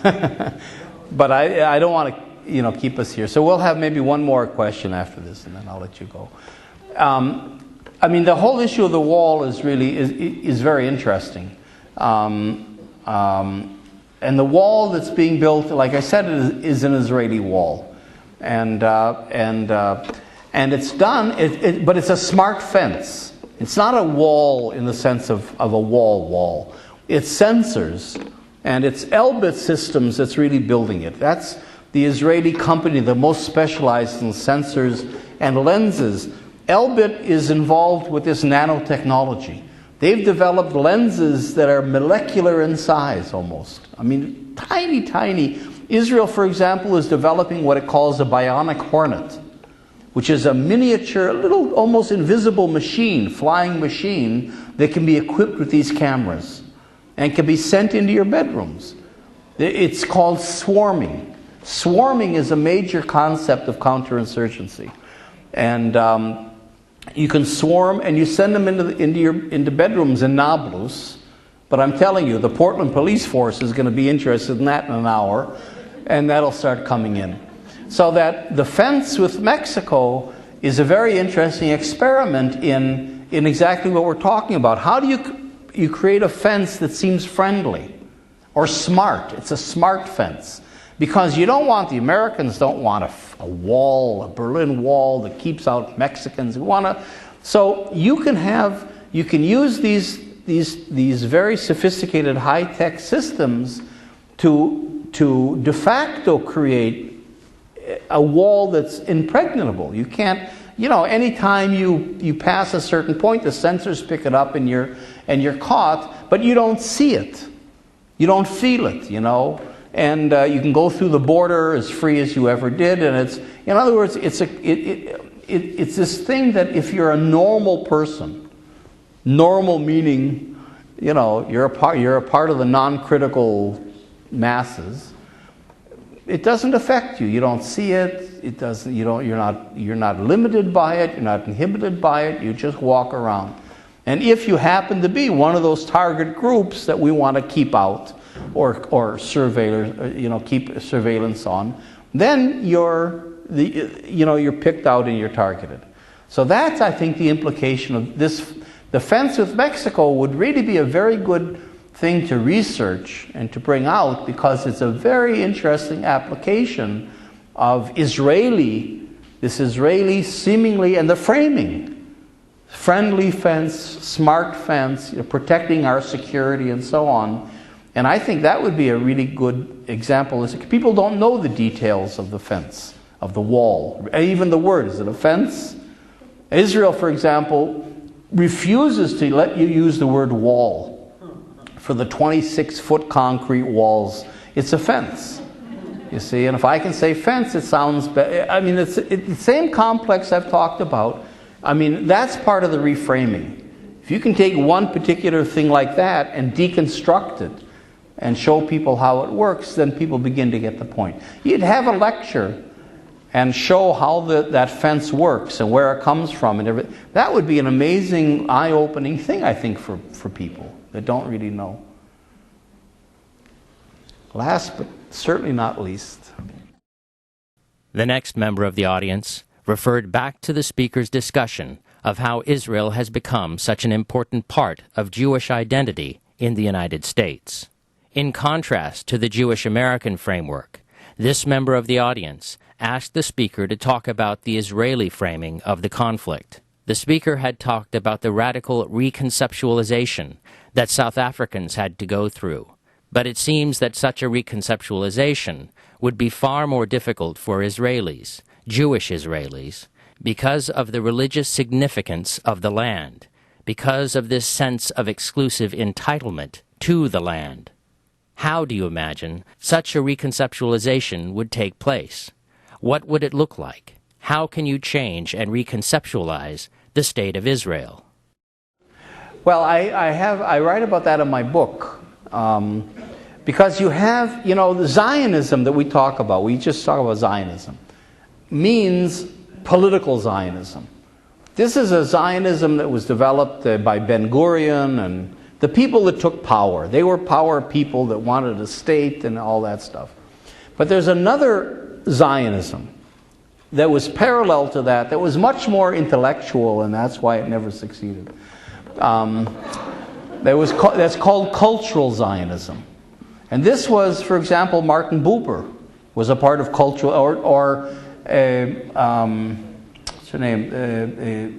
Speaker 1: But I don't want to keep us here. So we'll have maybe one more question after this, and then I'll let you go. I mean, the whole issue of the wall is very interesting. And the wall that's being built, like I said, is an Israeli wall, and it's done. But it's a smart fence. It's not a wall in the sense of a wall. It's sensors, and it's Elbit Systems that's really building it. That's the Israeli company, the most specialized in sensors and lenses. Elbit is involved with this nanotechnology. They've developed lenses that are molecular in size almost. I mean, tiny, tiny. Israel, for example, is developing what it calls a bionic hornet, which is a miniature, little almost invisible machine, flying machine, that can be equipped with these cameras and can be sent into your bedrooms. It's called swarming. Swarming is a major concept of counterinsurgency. And you can swarm, and you send them into bedrooms in Nablus. But I'm telling you, the Portland Police Force is going to be interested in that in an hour, and that'll start coming in. So that the fence with Mexico is a very interesting experiment in exactly what we're talking about. How do you create a fence that seems friendly or smart? It's a smart fence. Because the Americans don't want a wall, a Berlin Wall that keeps out Mexicans. So you can use these very sophisticated high-tech systems to de facto create a wall that's impregnable. You can't, anytime you pass a certain point, the sensors pick it up and you're caught, but you don't see it. You don't feel it, And you can go through the border as free as you ever did, and in other words, it's this thing that if you're a normal person, normal meaning, you're a part of the non-critical masses, it doesn't affect you. You don't see it. It doesn't. You're not limited by it. You're not inhibited by it. You just walk around. And if you happen to be one of those target groups that we want to keep out, or surveillers, keep surveillance on, then you're picked out and you're targeted. So that's, I think, the implication of this. The fence with Mexico would really be a very good thing to research and to bring out, because it's a very interesting application of this Israeli seemingly, and the framing. Friendly fence, smart fence, protecting our security and so on. And I think that would be a really good example. People don't know the details of the fence, of the wall, even the word. Is it a fence? Israel, for example, refuses to let you use the word wall for the 26-foot concrete walls. It's a fence, you see. And if I can say fence, it sounds better. I mean, it's the same complex I've talked about. I mean, that's part of the reframing. If you can take one particular thing like that and deconstruct it and show people how it works, then people begin to get the point. You'd have a lecture and show how that fence works and where it comes from and everything. That would be an amazing, eye-opening thing, I think, for people that don't really know. Last but certainly not least.
Speaker 2: The next member of the audience referred back to the speaker's discussion of how Israel has become such an important part of Jewish identity in the United States. In contrast to the Jewish American framework, this member of the audience asked the speaker to talk about the Israeli framing of the conflict. The speaker had talked about the radical reconceptualization that South Africans had to go through, but it seems that such a reconceptualization would be far more difficult for Israelis, Jewish Israelis, because of the religious significance of the land, because of this sense of exclusive entitlement to the land. How do you imagine such a reconceptualization would take place? What would it look like? How can you change and reconceptualize the State of Israel?
Speaker 1: Well, I write about that in my book. Because you have, the Zionism that we talk about, we just talk about Zionism, means political Zionism. This is a Zionism that was developed by Ben-Gurion and the people that took power. They were power people that wanted a state and all that stuff. But there's another Zionism that was parallel to that was much more intellectual, and that's why it never succeeded. That's called cultural Zionism. And this was, for example, Martin Buber was a part of cultural, what's her name?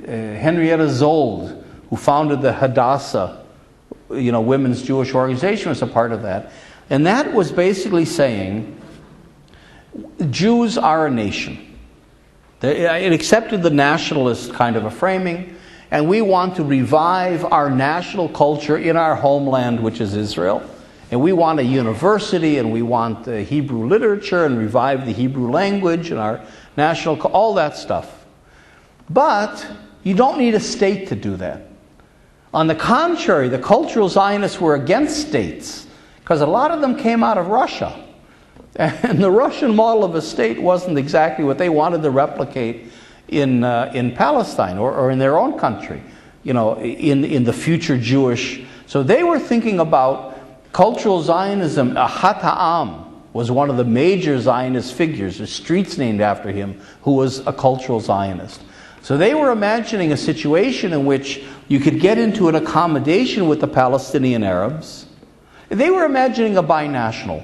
Speaker 1: Henrietta Zold, who founded the Hadassah, women's Jewish organization, was a part of that. And that was basically saying, Jews are a nation. It accepted the nationalist kind of a framing, and we want to revive our national culture in our homeland, which is Israel. And we want a university, and we want Hebrew literature, and revive the Hebrew language and our national, all that stuff. But you don't need a state to do that. On the contrary, the cultural Zionists were against states, because a lot of them came out of Russia. And the Russian model of a state wasn't exactly what they wanted to replicate in Palestine or in their own country, in the future Jewish. So they were thinking about cultural Zionism. Ahat Ha'am was one of the major Zionist figures. There's streets named after him, who was a cultural Zionist. So they were imagining a situation in which you could get into an accommodation with the Palestinian Arabs. They were imagining a binational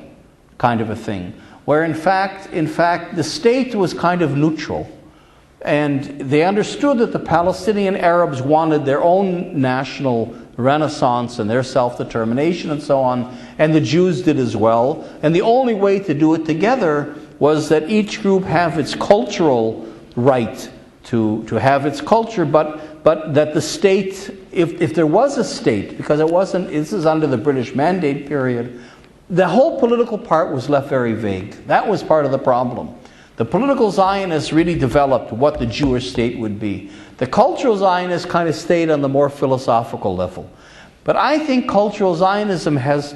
Speaker 1: kind of a thing, where in fact the state was kind of neutral. And they understood that the Palestinian Arabs wanted their own national renaissance and their self-determination and so on, and the Jews did as well. And the only way to do it together was that each group have its cultural right to have its culture, but that the state, if there was a state, because this is under the British Mandate period, the whole political part was left very vague. That was part of the problem. The political Zionists really developed what the Jewish state would be. The cultural Zionists kind of stayed on the more philosophical level. But I think cultural Zionism has,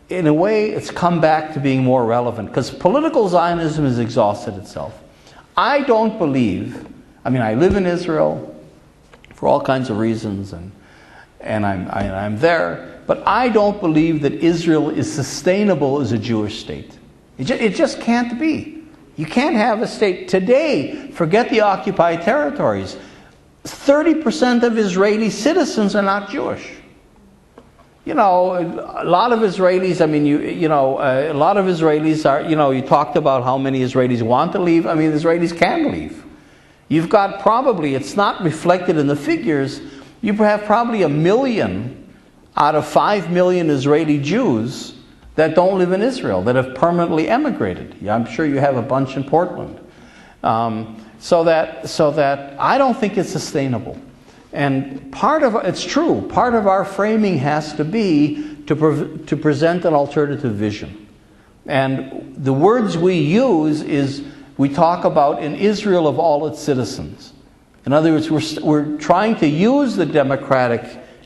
Speaker 1: in a way, it's come back to being more relevant, because political Zionism has exhausted itself. I don't believe, I live in Israel for all kinds of reasons, and I'm there, but I don't believe that Israel is sustainable as a Jewish state. It just can't be. You can't have a state. Today, forget the occupied territories, 30% of Israeli citizens are not Jewish. A lot of Israelis, a lot of Israelis are, you talked about how many Israelis want to leave. Israelis can leave. You've got probably, it's not reflected in the figures, you have probably 1 million out of 5 million Israeli Jews that don't live in Israel, that have permanently emigrated. I'm sure you have a bunch in Portland. So that I don't think it's sustainable. And it's true, part of our framing has to be to present an alternative vision. And the words we use is, we talk about an Israel of all its citizens. In other words, we're trying to use the democratic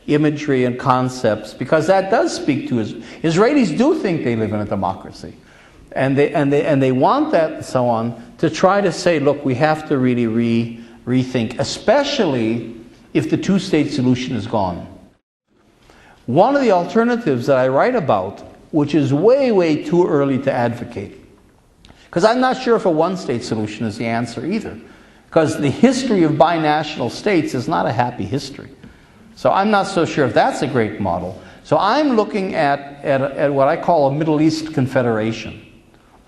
Speaker 1: imagery and concepts, because that does speak to us. Israelis do think they live in a democracy, and they want that and so on, to try to say, look, we have to really rethink, especially if the two-state solution is gone. One of the alternatives that I write about, which is way, way too early to advocate, because I'm not sure if a one-state solution is the answer either. Because the history of binational states is not a happy history. So I'm not so sure if that's a great model. So I'm looking at what I call a Middle East confederation.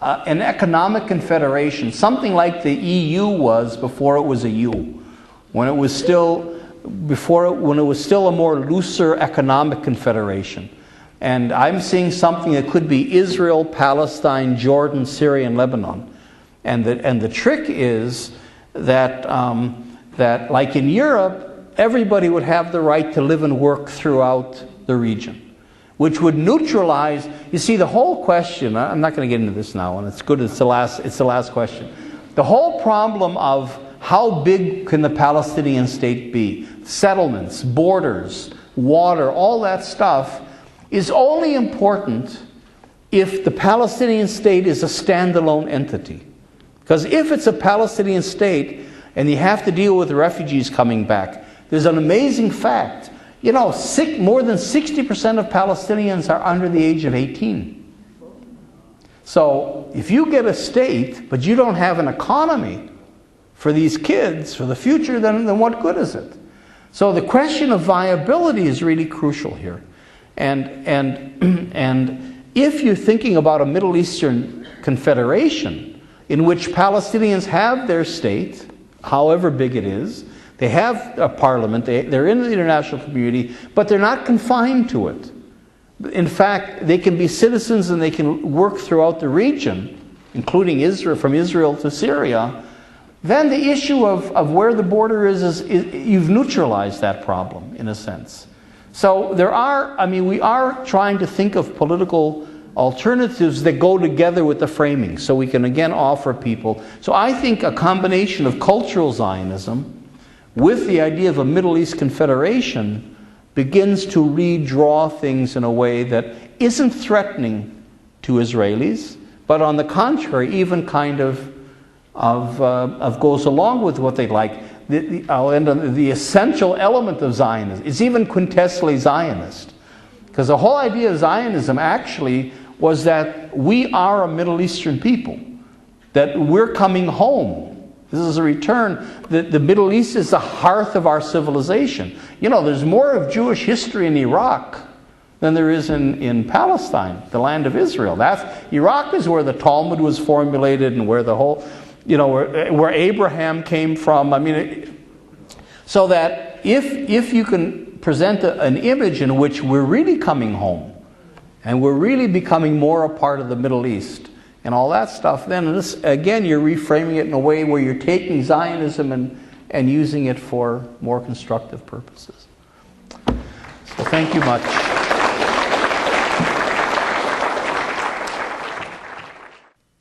Speaker 1: An economic confederation, something like the EU was before it was a U. When it was still a more looser economic confederation. And I'm seeing something that could be Israel, Palestine, Jordan, Syria, and Lebanon. And the trick is that like in Europe, everybody would have the right to live and work throughout the region, which would neutralize. You see, the whole question. I'm not going to get into this now, and it's good. It's the last question. The whole problem of how big can the Palestinian state be? Settlements, borders, water, all that stuff is only important if the Palestinian state is a standalone entity. Because if it's a Palestinian state and you have to deal with refugees coming back, there's an amazing fact. You know, more than 60% of Palestinians are under the age of 18. So if you get a state, but you don't have an economy for these kids, for the future, then what good is it? So the question of viability is really crucial here. And if you're thinking about a Middle Eastern confederation in which Palestinians have their state, however big it is, they have a parliament, they're in the international community, but they're not confined to it. In fact, they can be citizens and they can work throughout the region, including Israel, from Israel to Syria. Then the issue of where the border is you've neutralized that problem, in a sense. So we are trying to think of political alternatives that go together with the framing, so we can again offer people. So I think a combination of cultural Zionism with the idea of a Middle East confederation begins to redraw things in a way that isn't threatening to Israelis, but on the contrary, even kind of goes along with what they like. I'll end on the essential element of Zionism. It's even quintessentially Zionist. Because the whole idea of Zionism actually was that we are a Middle Eastern people, that we're coming home. This is a return. The Middle East is the hearth of our civilization. You know, there's more of Jewish history in Iraq than there is in Palestine, the land of Israel. Iraq is where the Talmud was formulated and where the whole, where Abraham came from. I mean, so that if you can present an image in which we're really coming home and we're really becoming more a part of the Middle East and all that stuff, then this, again, you're reframing it in a way where you're taking Zionism and using it for more constructive purposes. So thank you much.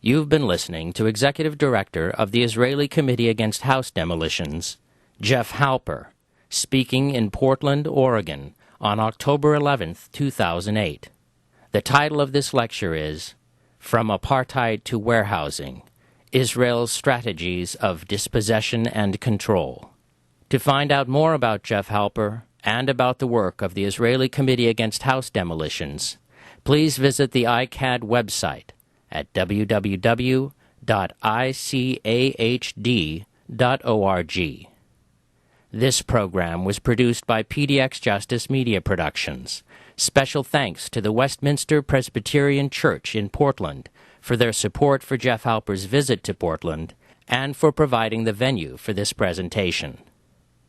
Speaker 2: You've been listening to Executive Director of the Israeli Committee Against House Demolitions, Jeff Halper, speaking in Portland, Oregon, on October 11, 2008. The title of this lecture is From Apartheid to Warehousing, Israel's Strategies of Dispossession and Control. To find out more about Jeff Halper and about the work of the Israeli Committee Against House Demolitions, please visit the ICAD website at www.icahd.org. This program was produced by pdxjustice Media Productions. Special thanks to the Westminster Presbyterian Church in Portland for their support for Jeff Halper's visit to Portland and for providing the venue for this presentation.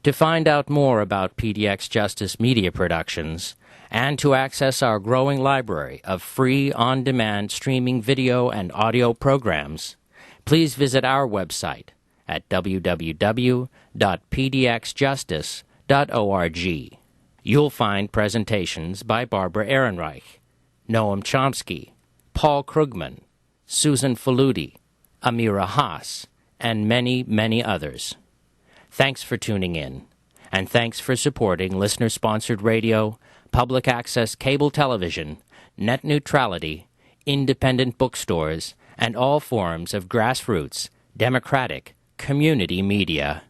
Speaker 2: To find out more about pdxjustice Media Productions and to access our growing library of free on-demand streaming video and audio programs, please visit our website at www.pdxjustice.org. You'll find presentations by Barbara Ehrenreich, Noam Chomsky, Paul Krugman, Susan Faludi, Amira Haas, and many, many others. Thanks for tuning in, and thanks for supporting listener-sponsored radio, public access cable television, net neutrality, independent bookstores, and all forms of grassroots, democratic, community media.